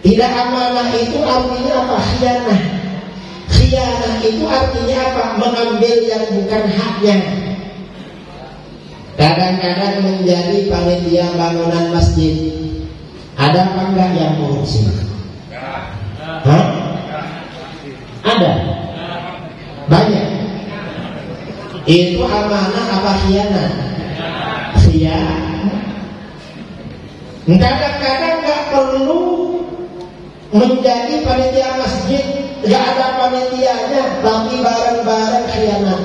Tidak amanah itu artinya apa? Khianah. Khianah itu artinya apa? Mengambil yang bukan haknya. Kadang-kadang menjadi panitia bangunan masjid. Ada apa enggak yang korupsi? Hah? Ada? Banyak. Itu amanah apa khianah? Khianah. Kadang-kadang enggak perlu menjadi panitia masjid, enggak ada panitianya, tapi barang-barang khianat.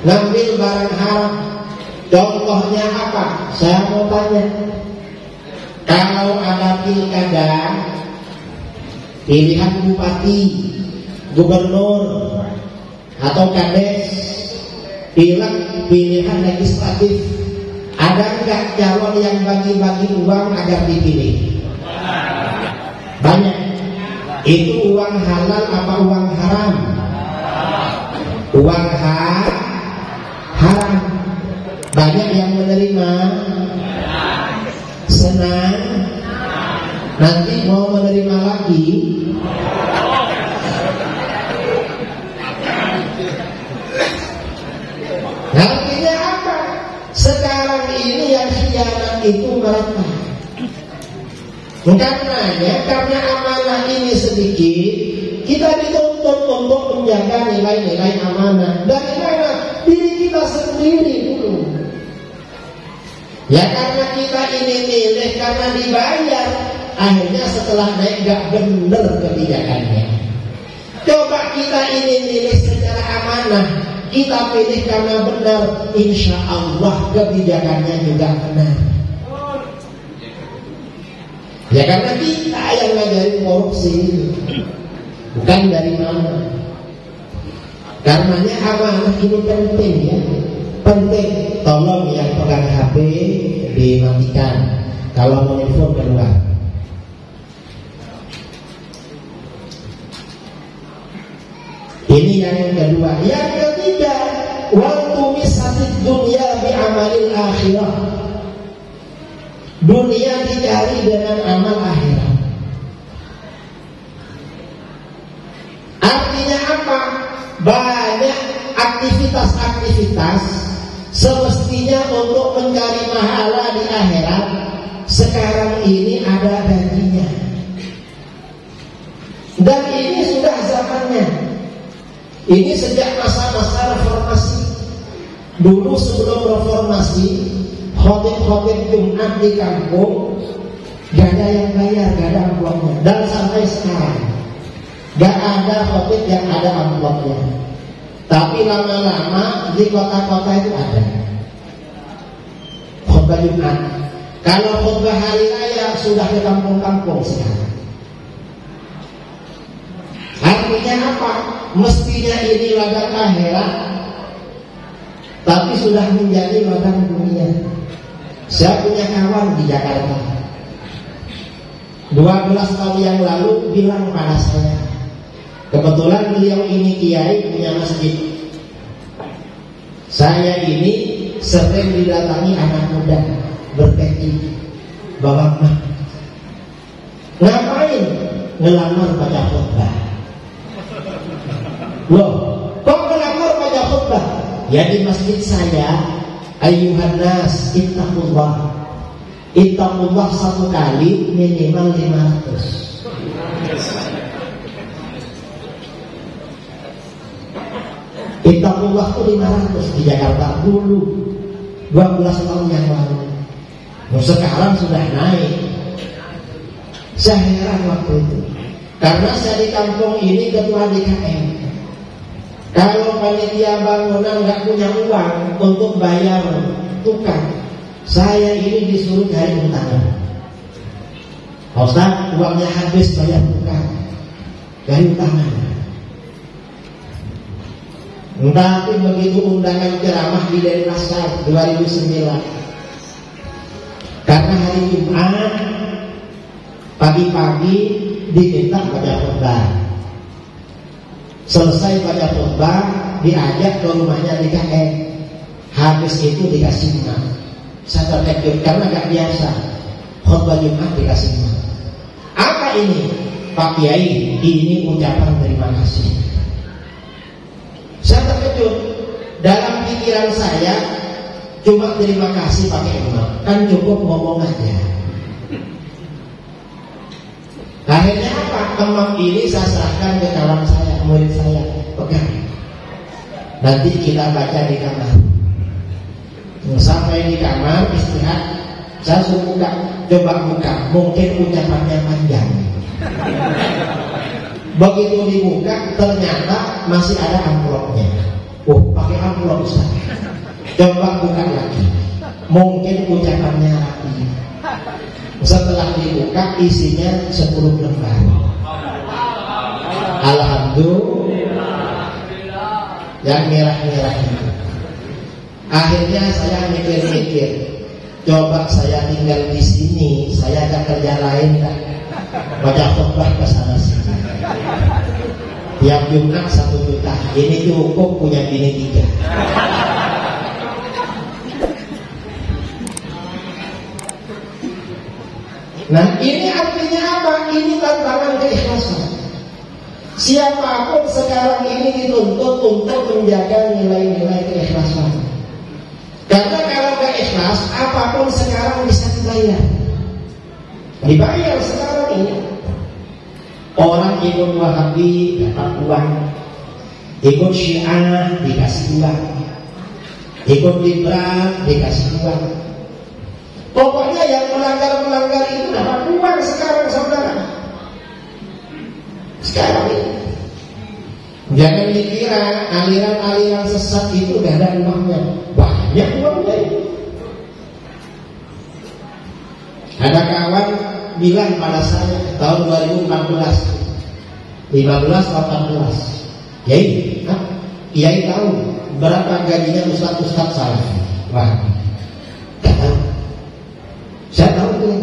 Ngambil barang haram. Contohnya apa? Saya mau tanya. Kalau ada pilkada, pilihan bupati, gubernur, atau kades, pilihan legislatif, ada enggak calon yang bagi-bagi uang agar dipilih? Banyak. Itu uang halal apa uang haram? Uang haram. Banyak yang menerima, senang, nanti mau menerima lagi. Artinya apa? Sekarang ini yang khianat itu mereka. Karena amanah ini sedikit, kita dituntut untuk menjaga nilai-nilai amanah. Dari mana? Diri kita sendiri dulu. Ya karena kita ini milih, karena dibayar, akhirnya setelah naik gak bener kebijakannya. Coba kita ini milih secara amanah, kita pilih karena benar, insya Allah kebijakannya juga benar. Ya karena kita yang ngajarin korupsi ini, bukan dari mana. Karenanya amanah ini penting ya. Penting, tolong yang pegang HP dimatikan. Kalau mau nelfon keluar. Ini yang kedua. Yang ketiga, waktu misatid dunia bi amalil akhirah. Dunia dicari dengan amal akhirat. Artinya apa? Banyak aktivitas-aktivitas semestinya untuk mencari pahala di akhirat, sekarang ini ada gajinya. Dan ini sudah zamannya. Ini sejak masa-masa reformasi. Dulu sebelum reformasi, khotib-khotib Jumat di kampung gak ada yang bayar, gak ada amplopnya. Dan sampai sekarang gak ada khotib yang ada amplopnya. Tapi lama-lama di kota-kota itu ada khutbah Jumat. Kalau khutbah hari raya sudah ke kampung-kampung sekarang. Artinya apa? Mestinya ini ladang akhirat, tapi sudah menjadi ladang dunia. Saya punya kawan di Jakarta 12 tahun yang lalu bilang pada saya, kebetulan beliau ini kiai punya masjid. Saya ini sering didatangi anak muda berpeci, bawa mah. Ngapain? Ngelamar baca khutbah. Loh, kok Ya di masjid saya, ayyuhan nas ittaqullah. Ittaqullah satu kali minimal 500. Ittaqullah itu 500 di Jakarta dulu 12 tahun yang lalu. Sekarang sudah naik. Saya heran waktu itu, karena saya di kampung ini ketua DKM. Kalau panitia bangunan nggak punya uang untuk bayar tukang, saya ini disuruh cari undangan. Ustaz, uangnya habis bayar tukang, cari undangan. Tapi begitu undangan ceramah di Denpasar 2009, karena hari Jumat pagi-pagi diminta baca khutbah. Selesai baca khutbah, diajak ke rumahnya DKM. Habis itu dikasih emas. Saya terkejut karena gak biasa khutbah Jumat dikasih emas. Apa ini? Pak Kiai, ini ucapan terima kasih. Saya terkejut. Dalam pikiran saya cuma terima kasih pakai emas, kan cukup ngomong aja. Akhirnya apa? Emas ini saya serahkan ke kawan saya, murid saya, pegang. Nanti kita baca di kamar. Sampai di kamar istirahat, saya suruh buka, coba buka, mungkin ucapannya panjang. Begitu dibuka, ternyata masih ada amplopnya. Oh, pakai amplop Ustaz. Coba buka lagi, mungkin ucapannya rapi. Setelah dibuka, isinya 10 lembar. Alhamdulillah. Yang merah-merah itu. Akhirnya saya mikir-mikir, coba saya tinggal di sini, saya ada kerja lain kan? Baca khutbah ke sana sini. Tiap Jumat 1 juta. Ini cukup punya bini 3. Nah, ini artinya apa? Ini tantangan keikhlasan. Siapapun sekarang ini dituntut untuk menjaga nilai-nilai keikhlasan. Karena kalau gak ikhlas, apapun sekarang bisa dibayar. Dibayar sekarang ini. Orang ikut Wahabi dapat uang, ikut Syiah dikasih uang, ikut Liberal dikasih uang. Pokoknya yang melanggar-melanggar itu dapat uang sekarang, saudara. Sekarang ini. Jangan dikira aliran-aliran sesat itu gak ada uangnya. Banyak uangnya itu. Ada kawan bilang pada saya tahun 2014, 15-14, Kiai tahu berapa gajinya Ustaz-Ustaz Salafi? Wah, gak tahu. Saya tahu tuh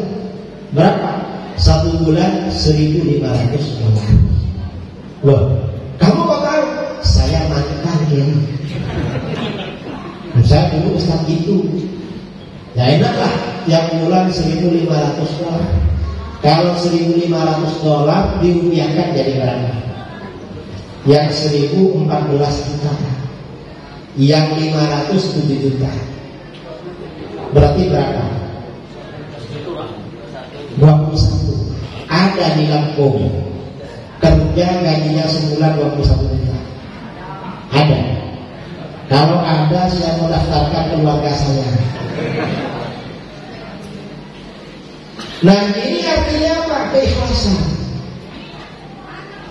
berapa? 1 bulan $1.500. Loh, kamu kok tahu? Saya mantan ini. Saya dulu Ustaz itu. Ya enaklah, yang bulan $1.500. Kalau $1.500 dirupiahkan jadi berapa? Yang 1.000 14 juta. Yang 500 7 juta. Berarti berapa? 21. Ada di Lampung kerja gajinya sebulan 21 juta. Ada. Kalau ada, saya mau daftarkan keluarga saya. Nah, ini artinya apa? Keikhlasan.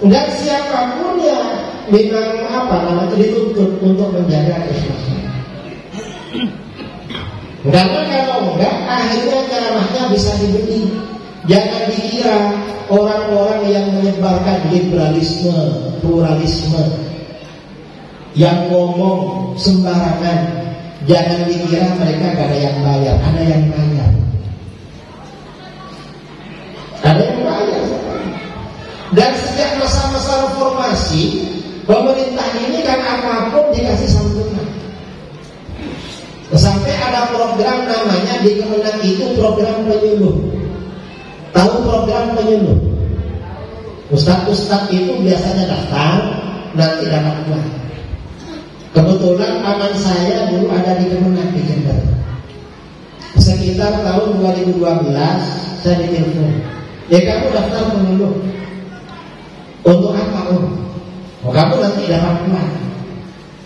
Dan siapapun yang memang dituntut untuk menjaga keikhlasan. Karena kalau enggak, akhirnya ceramahnya bisa dibeli. Jangan dikira orang-orang yang menyebarkan liberalisme, pluralisme, yang ngomong sembarangan, jangan dikira mereka gak ada yang bayar. Ada yang bayar. Ada yang bayar. Dan sejak masa-masa reformasi, pemerintah ini kan apapun dikasih santunan. Sampai ada program namanya di Kemenang itu program penyuluh. Tahu program penyuluh? Ustaz-ustaz itu biasanya daftar, nanti dapat uang. Kebetulan paman saya dulu ada di Kemenak di Jember. Sekitar tahun 2012 saya ditelepon, ya kamu daftar pemilu. Untuk apa Om? Oh, kamu nanti dapat uang.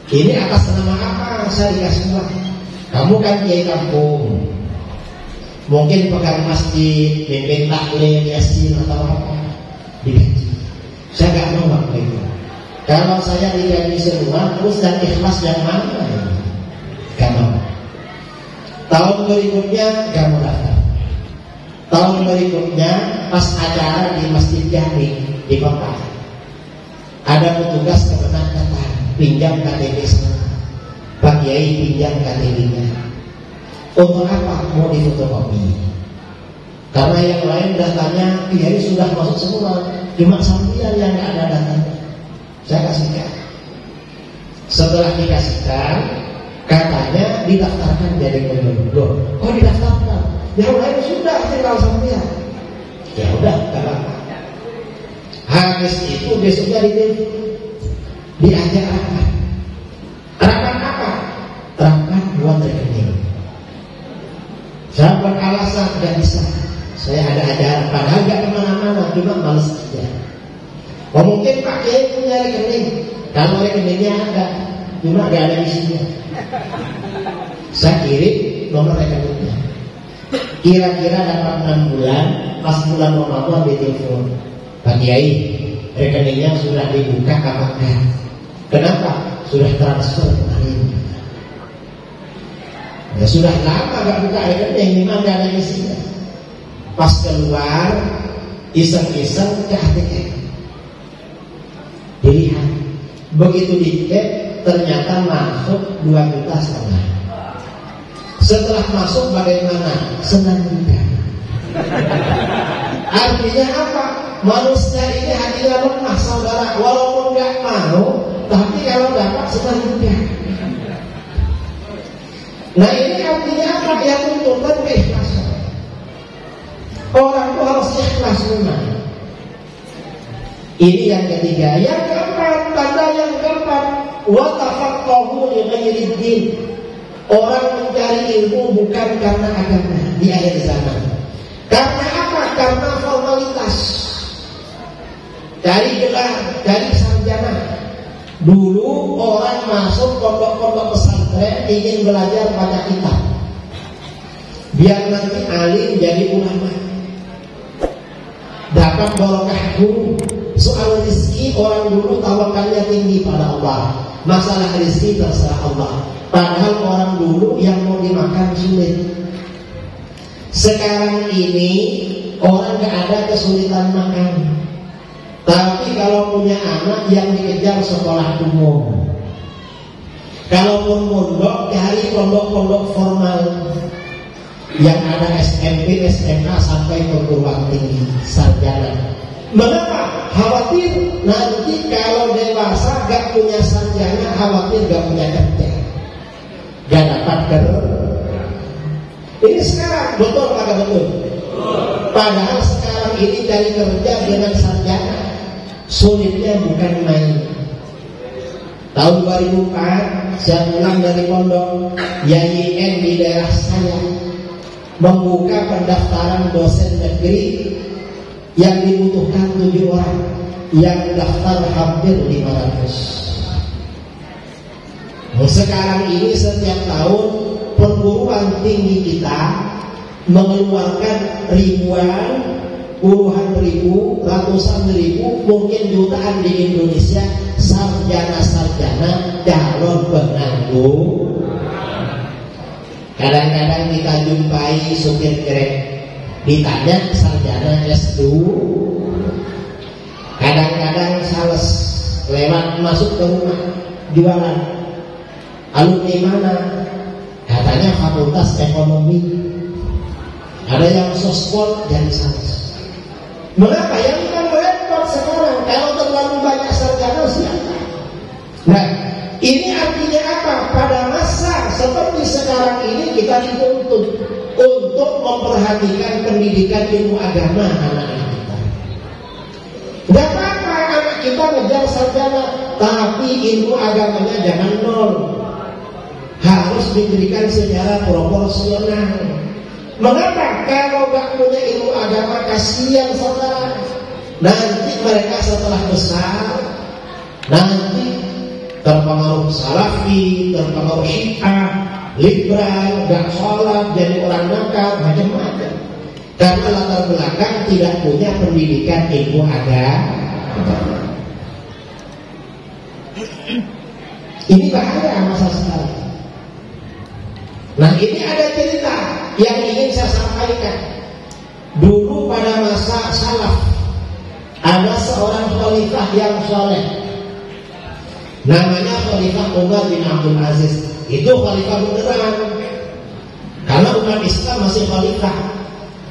Ini atas nama apa saya dikasih uang? Kamu kan kiai kampung, mungkin pegang masjid, mimpin taklim, yasin atau apa, digaji. Saya gak mau waktu itu. Kalau saya digaji semua, terus dan ikhlas yang mana? Gak mau. Tahun berikutnya gak mau daftar. Tahun berikutnya pas acara di Masjid Jami di kota, ada petugas Kemenak datang, pinjam KTP sana. Pak Kiai pinjam KTP-nya. Untuk apa? Mau difotokopi. Karena yang lain datanya Kiai sudah masuk semua, cuma sampean yang gak ada datanya. Saya kasihkan. Setelah dikasihkan, katanya didaftarkan jadi pemilu. Loh, kok didaftarkan? Yang lain sudah tinggal sampean. Ya udah, gak apa-apa. Habis itu besoknya diajak rapat. Rapat apa? Rapat buat rekening. Saya beralasan gak bisa. Saya ada ajaran, padahal gak kemana-mana, cuma males aja. Oh mungkin Pak Kiai punya rekening. Kalau rekeningnya ada, cuma gak ada isinya. Saya kirim nomor rekeningnya. Kira-kira dapat 6 bulan, pas bulan Ramadan ditelepon, Pak Kiai, rekeningnya sudah dibuka apa enggak? Kenapa? Sudah transfer kemarin. Ya sudah lama gak buka rekening, memang gak ada isinya. Pas keluar, iseng-iseng ke ATM. Dilihat, begitu dicek ternyata masuk 2,5 juta. Setelah masuk bagaimana? Senang juga. Artinya apa? Manusia ini hatinya lemah saudara. Walaupun gak mau, tapi kalau dapat senang juga. Nah ini artinya apa? Yang tuntutan keikhlasan. Orang itu harus ikhlas memang. Ini yang ketiga. Yang keempat, tanda yang keempat, wa tafaqahu li ghairi din. Orang mencari ilmu bukan karena agama di akhir zaman. Karena apa? Karena formalitas. Cari gelar, cari sarjana. Dulu orang masuk pondok-pondok pesantren ingin belajar baca kitab, biar nanti alim jadi ulama, dapat barokah guru. Soal rezeki orang dulu tawakalnya tinggi pada Allah. Masalah rezeki terserah Allah. Padahal orang dulu yang mau dimakan sulit. Sekarang ini orang gak ada kesulitan makan, tapi kalau punya anak yang dikejar sekolah umum. Kalaupun pondok, cari pondok-pondok formal yang ada SMP, SMA sampai perguruan tinggi, sarjana. Mengapa? Khawatir nanti kalau dewasa gak punya sarjana, khawatir gak punya kerja, gak dapat kerja. Ini sekarang betul kagak betul? Padahal sekarang ini cari kerja dengan sarjana sulitnya bukan main. Tahun 2004 saya pulang dari pondok, YIN di daerah saya membuka pendaftaran dosen negeri yang dibutuhkan 7 orang, yang daftar hampir 500. Sekarang ini setiap tahun perguruan tinggi kita mengeluarkan ribuan, puluhan ribu, ratusan ribu, mungkin jutaan di Indonesia sarjana-sarjana calon penganggur. Kadang-kadang kita jumpai supir Grab, ditanya sarjana S2. Kadang-kadang sales lewat masuk ke rumah jualan, alumni mana? Katanya fakultas ekonomi. Ada yang sospol jadi sales. Mengapa? Yang kan repot sekarang. Kalau terlalu banyak sarjana siapa? Nah, ini artinya apa? Pada masa seperti sekarang ini kita dituntut untuk memperhatikan pendidikan ilmu agama anak-anak kita. Gak apa-apa anak kita ngejar sarjana, tapi ilmu agamanya jangan nol, harus diberikan secara proporsional. Mengapa? Kalau gak punya ilmu agama, kasihan saudara. Nanti mereka setelah besar, nanti terpengaruh salafi, terpengaruh syiah, liberal, gak sholat, jadi orang nakal, macam-macam. Karena latar belakang tidak punya pendidikan ilmu agama. Ini bahaya masa sekarang. Nah, ini ada cerita yang ingin saya sampaikan. Dulu pada masa salaf, ada seorang khalifah yang soleh, namanya Khalifah Umar bin Abdul Aziz. Itu khalifah beneran, karena umat Islam masih khalifah.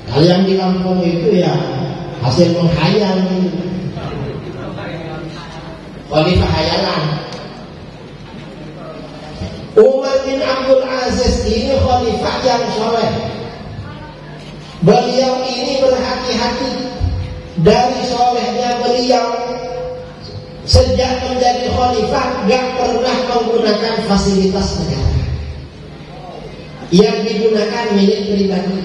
Kalau yang di Lampung itu ya hasil menghayal, khalifah hayalan. Umar bin Abdul Aziz ini khalifah yang soleh. Beliau ini berhati-hati. Dari solehnya beliau, sejak menjadi khalifah gak pernah menggunakan fasilitas negara. Yang digunakan milik pribadi.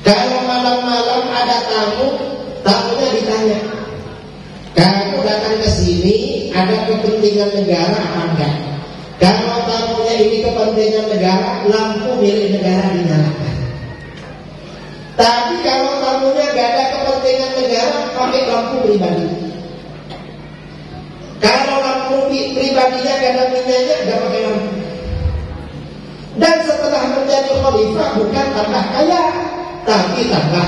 Kalau malam-malam ada tamunya ditanya, kamu datang ke sini ada kepentingan negara apa enggak? Kalau tamunya ini kepentingan negara, lampu milik negara dinyalakan. Tapi kalau tamunya gak ada kepentingan negara, pakai lampu pribadi. Kalau lampu pribadinya gak ada minyaknya, gak pakai lampu. Dan setelah menjadi khalifah bukan tambah kaya, tapi tambah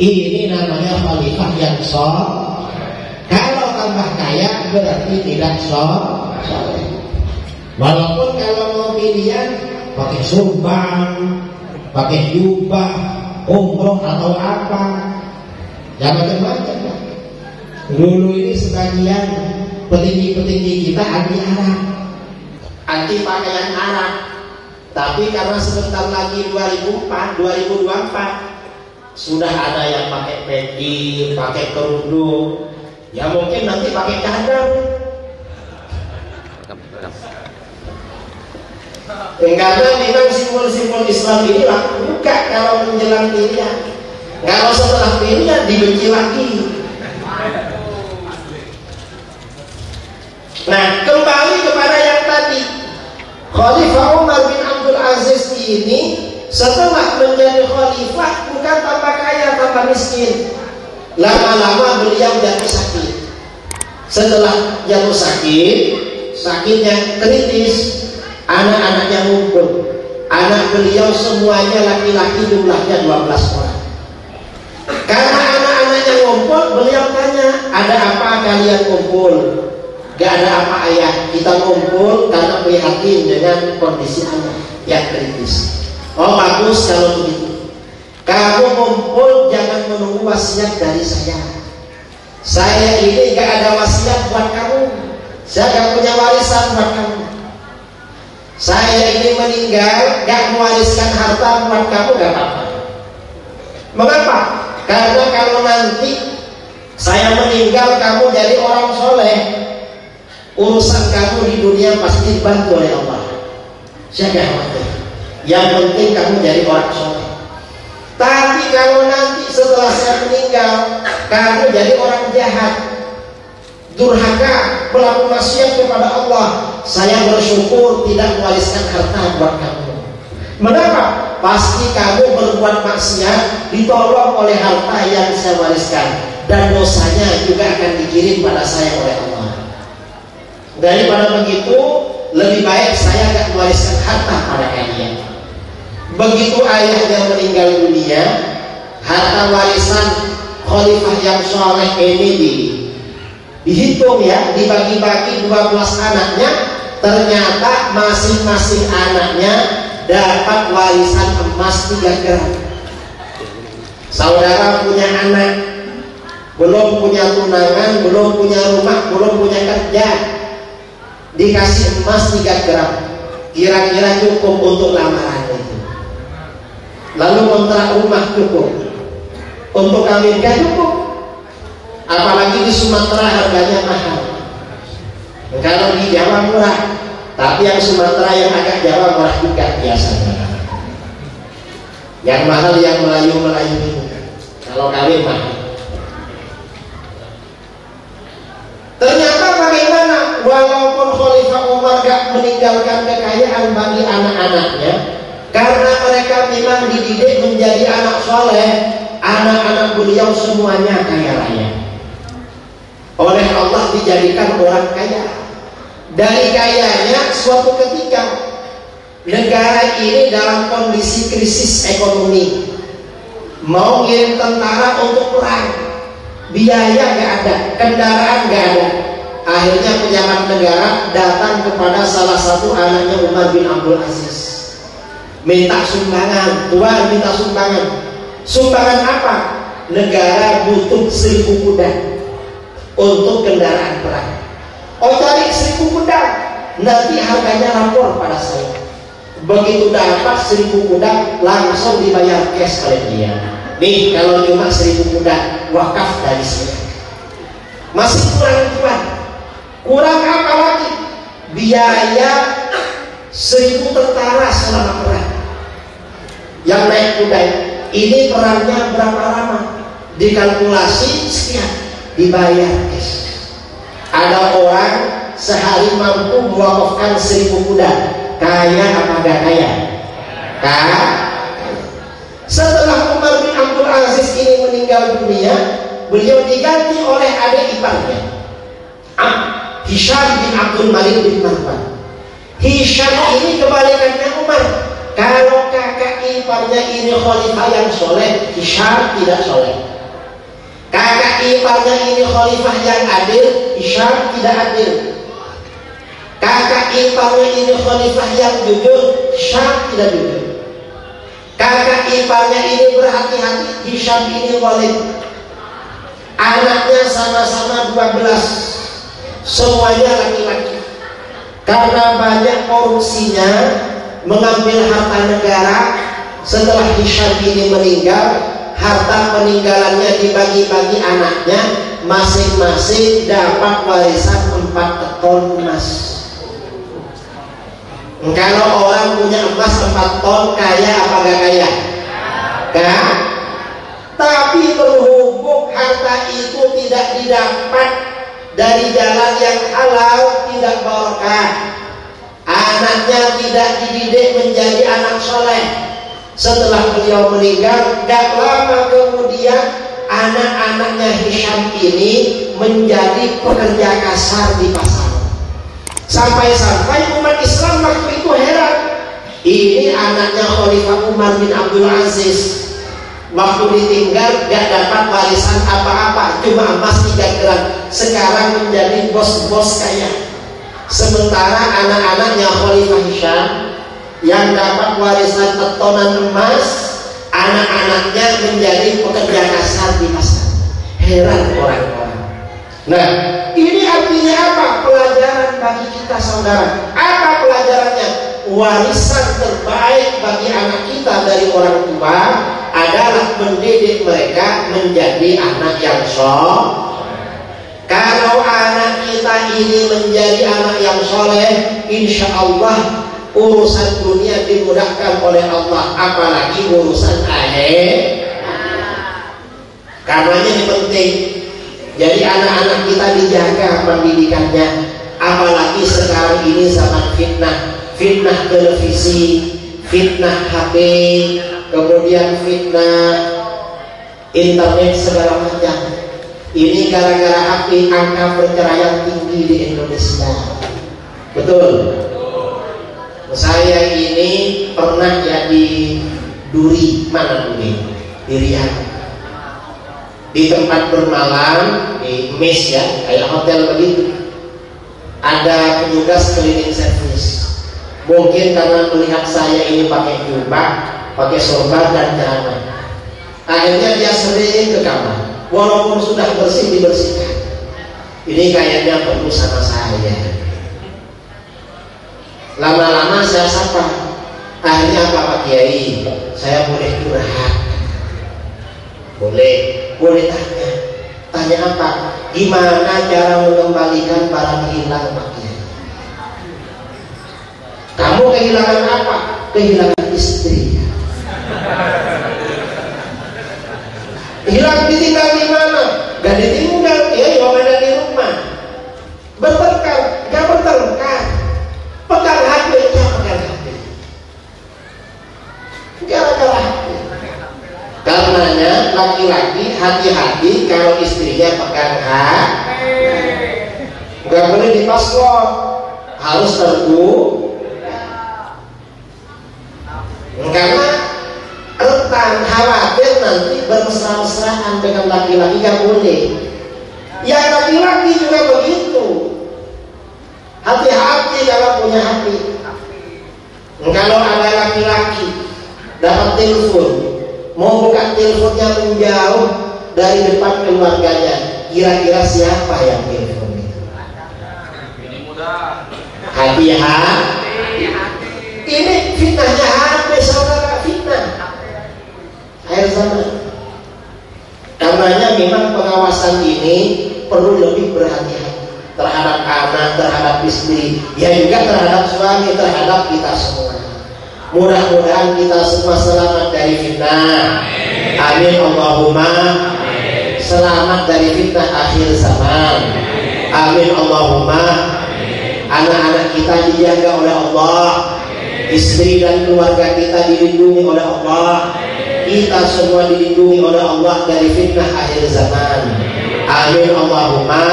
ini namanya khalifah yang soleh. Kalau tambah kaya berarti tidak soleh. Walaupun kalau mau pilihan pakai sumbang, pakai jubah, umroh atau apa, ya macam-macam. Dulu ini sebagian petinggi-petinggi kita anti Arab, anti pakaian Arab. Tapi karena sebentar lagi 2024 sudah ada yang pakai peci, pakai kerudung, ya mungkin nanti pakai cadar. Karena memang simbol-simbol Islam ini laku buka kalau menjelang pilihan. Kalau setelah pilihan dibenci lagi. Nah, kembali kepada yang tadi, Khalifah Umar bin Abdul Aziz ini setelah menjadi khalifah bukan tambah kaya, tambah miskin. Lama-lama beliau jatuh sakit. Setelah jatuh sakit, sakitnya kritis. Anak-anaknya ngumpul. Anak beliau semuanya laki-laki, jumlahnya 12 orang. Karena anak-anaknya ngumpul, beliau tanya, ada apa kalian ngumpul? Gak ada apa ayah, kita ngumpul karena prihatin dengan kondisi anak yang kritis. Oh bagus kalau begitu. Kamu ngumpul jangan menunggu wasiat dari saya. Saya ini gak ada wasiat buat kamu. Saya gak punya warisan buat kamu. Saya ini meninggal, gak mewariskan harta buat kamu, gak apa-apa. Mengapa? Karena kalau nanti saya meninggal, kamu jadi orang soleh, urusan kamu di dunia pasti dibantu oleh Allah. Saya gak khawatir. Yang penting kamu jadi orang soleh. Tapi kalau nanti setelah saya meninggal, kamu jadi orang jahat, durhaka, pelaku maksiat kepada Allah, saya bersyukur tidak mewariskan harta buat kamu. Mengapa? Pasti kamu berbuat maksiat, ditolong oleh harta yang saya wariskan, dan dosanya juga akan dikirim pada saya oleh Allah. Daripada begitu, lebih baik saya tidak mewariskan harta pada kalian. Begitu ayahnya meninggal dunia, harta warisan khalifah yang soleh ini dihitung ya, dibagi-bagi 12 anaknya, ternyata masing-masing anaknya dapat warisan emas 3 gram. Saudara punya anak, belum punya tunangan, belum punya rumah, belum punya kerja, dikasih emas 3 gram, kira-kira cukup untuk lamaran itu. Lalu kontrak rumah cukup, untuk kawin gak cukup. Apalagi di Sumatera harganya mahal. Kalau di Jawa murah, tapi yang Sumatera yang agak Jawa murah juga biasanya. Yang mahal yang Melayu ini. Kalau kawin mahal. Ternyata bagaimana? Walaupun Khalifah Umar gak meninggalkan kekayaan bagi anak-anaknya, karena mereka memang dididik menjadi anak soleh, anak-anak beliau semuanya kaya raya. Oleh Allah dijadikan orang kaya. Dari kayanya suatu ketika negara ini dalam kondisi krisis ekonomi, mau ngirim tentara untuk perang, biaya gak ada, kendaraan gak ada. Akhirnya pejabat negara datang kepada salah satu anaknya Umar bin Abdul Aziz, minta sumbangan. Tuan minta sumbangan. Sumbangan apa? Negara butuh 1000 kuda untuk kendaraan perang. Oh, cari 1000 kuda, nanti harganya lapor pada saya. Begitu dapat 1000 kuda, langsung dibayar cash oleh dia. Nih, kalau cuma 1000 kuda, wakaf dari saya. Masih kurang tuan. Kurang apa lagi? Biaya 1000 tentara selama perang yang naik kuda. Ini perangnya berapa lama? Dikalkulasi sekian, dibayar cash. Ada orang sehari mampu mewakafkan 1000 kuda. Kaya apa gak kaya? Kaya. Setelah Umar bin Abdul Aziz ini meninggal dunia, beliau diganti oleh adik iparnya, Hisham bin Abdul Malik bin Marwan. Hisham ini kebalikannya Umar. Kalau kakak iparnya ini khalifah yang soleh, Hisham tidak soleh. Kakak iparnya ini khalifah yang adil, Hisham tidak adil. Kakak iparnya ini khalifah yang jujur, Hisham tidak jujur. Kakak iparnya ini berhati-hati, Hisham ini zalim. Anaknya sama-sama 12, semuanya laki-laki. Karena banyak korupsinya, mengambil harta negara. Setelah Hisham ini meninggal, harta peninggalannya dibagi-bagi anaknya, masing-masing dapat warisan 4 ton emas. Kalau orang punya emas 4 ton, kaya apa gak kaya? Kan? Tapi berhubung harta itu tidak didapat dari jalan yang halal, tidak barokah. Anaknya tidak dididik menjadi anak soleh. Setelah beliau meninggal, gak lama kemudian anak-anaknya Hisham ini menjadi pekerja kasar di pasar. Sampai-sampai umat Islam waktu itu heran. Ini anaknya Khalifah Umar bin Abdul Aziz, waktu ditinggal gak dapat warisan apa-apa, cuma emas 3 gram. Sekarang menjadi bos-bos kaya. Sementara anak-anaknya Khalifah Hisham yang dapat warisan tetonan emas, anak-anaknya menjadi pekerja kasar di pasar. Heran orang-orang. Nah, ini artinya apa? Pelajaran bagi kita saudara. Apa pelajarannya? Warisan terbaik bagi anak kita dari orang tua adalah mendidik mereka menjadi anak yang soleh. Kalau anak kita ini menjadi anak yang soleh, insya Allah urusan dunia dimudahkan oleh Allah, apalagi urusan akhir. Karenanya ini penting. Jadi anak-anak kita dijaga pendidikannya. Apalagi sekarang ini zaman fitnah televisi, fitnah HP, kemudian fitnah internet segala macam. Ini gara-gara angka perceraian tinggi di Indonesia. Betul. Saya ini pernah jadi duri, mana duri? Di Riyadh. Di tempat bermalam, di mes ya, kayak hotel begitu. Ada petugas cleaning service. Mungkin karena melihat saya ini pakai jubah, pakai sorban dan celana, akhirnya dia sering ke kamar. Walaupun sudah bersih, dibersihkan. Ini kayaknya perlu sama saya. Lama-lama saya sapa. Akhirnya apa Pak Kiai? Saya boleh curhat? Boleh tanya. masalahnya apa? Gimana cara mengembalikan barang hilang Pak Kiai? Kamu kehilangan apa? Kehilangan istri. Hilang ditinggal di mana? Gak ditinggal, ya ada di rumah. Bertengkar, gak bertengkar. Pegang HP, ya pegang HP. Gara-gara HP. Karenanya laki-laki hati-hati kalau istrinya pegang HP. Gak boleh dipaslon, harus terbuka. Karena rentan khawatir nanti bermesra-mesraan dengan laki-laki, gak boleh. Ya laki-laki juga begitu. Hati-hati kalau punya hati. Kalau ada laki-laki dapat telepon, mau buka teleponnya menjauh dari depan keluarganya, kira-kira siapa yang telepon itu? Hati-hati. Ini fitnahnya HP, saudara, fitnah akhir zaman. Karenanya memang pengawasan ini perlu lebih berhati-hati terhadap anak, terhadap istri, ya juga terhadap suami, terhadap kita semua. Mudah-mudahan kita semua selamat dari fitnah. Amin Allahumma. Selamat dari fitnah akhir zaman. Amin Allahumma. Anak-anak kita dijaga oleh Allah, istri dan keluarga kita dilindungi oleh Allah, kita semua dilindungi oleh Allah dari fitnah akhir zaman. Amin Allahumma.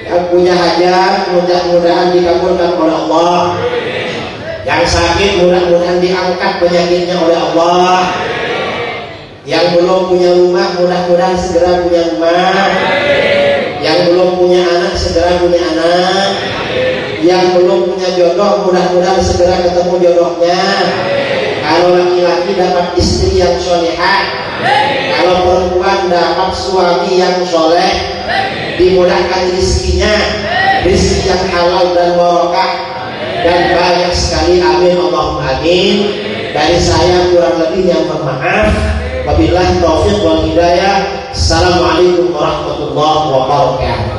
Yang punya hajat mudah-mudahan dikabulkan oleh Allah. Yang sakit mudah-mudahan diangkat penyakitnya oleh Allah. Yang belum punya rumah mudah-mudahan segera punya rumah. Yang belum punya anak segera punya anak. Yang belum punya jodoh mudah-mudahan segera ketemu jodohnya. Kalau laki-laki dapat istri yang solehah, kalau perempuan dapat suami yang soleh, dimudahkan rizkinya, rizki yang halal dan barokah dan banyak sekali. Amin Allahumma amin. Dari saya kurang lebihnya mohon maaf. Wabillahi taufiq wal hidayah. Assalamualaikum warahmatullahi wabarakatuh.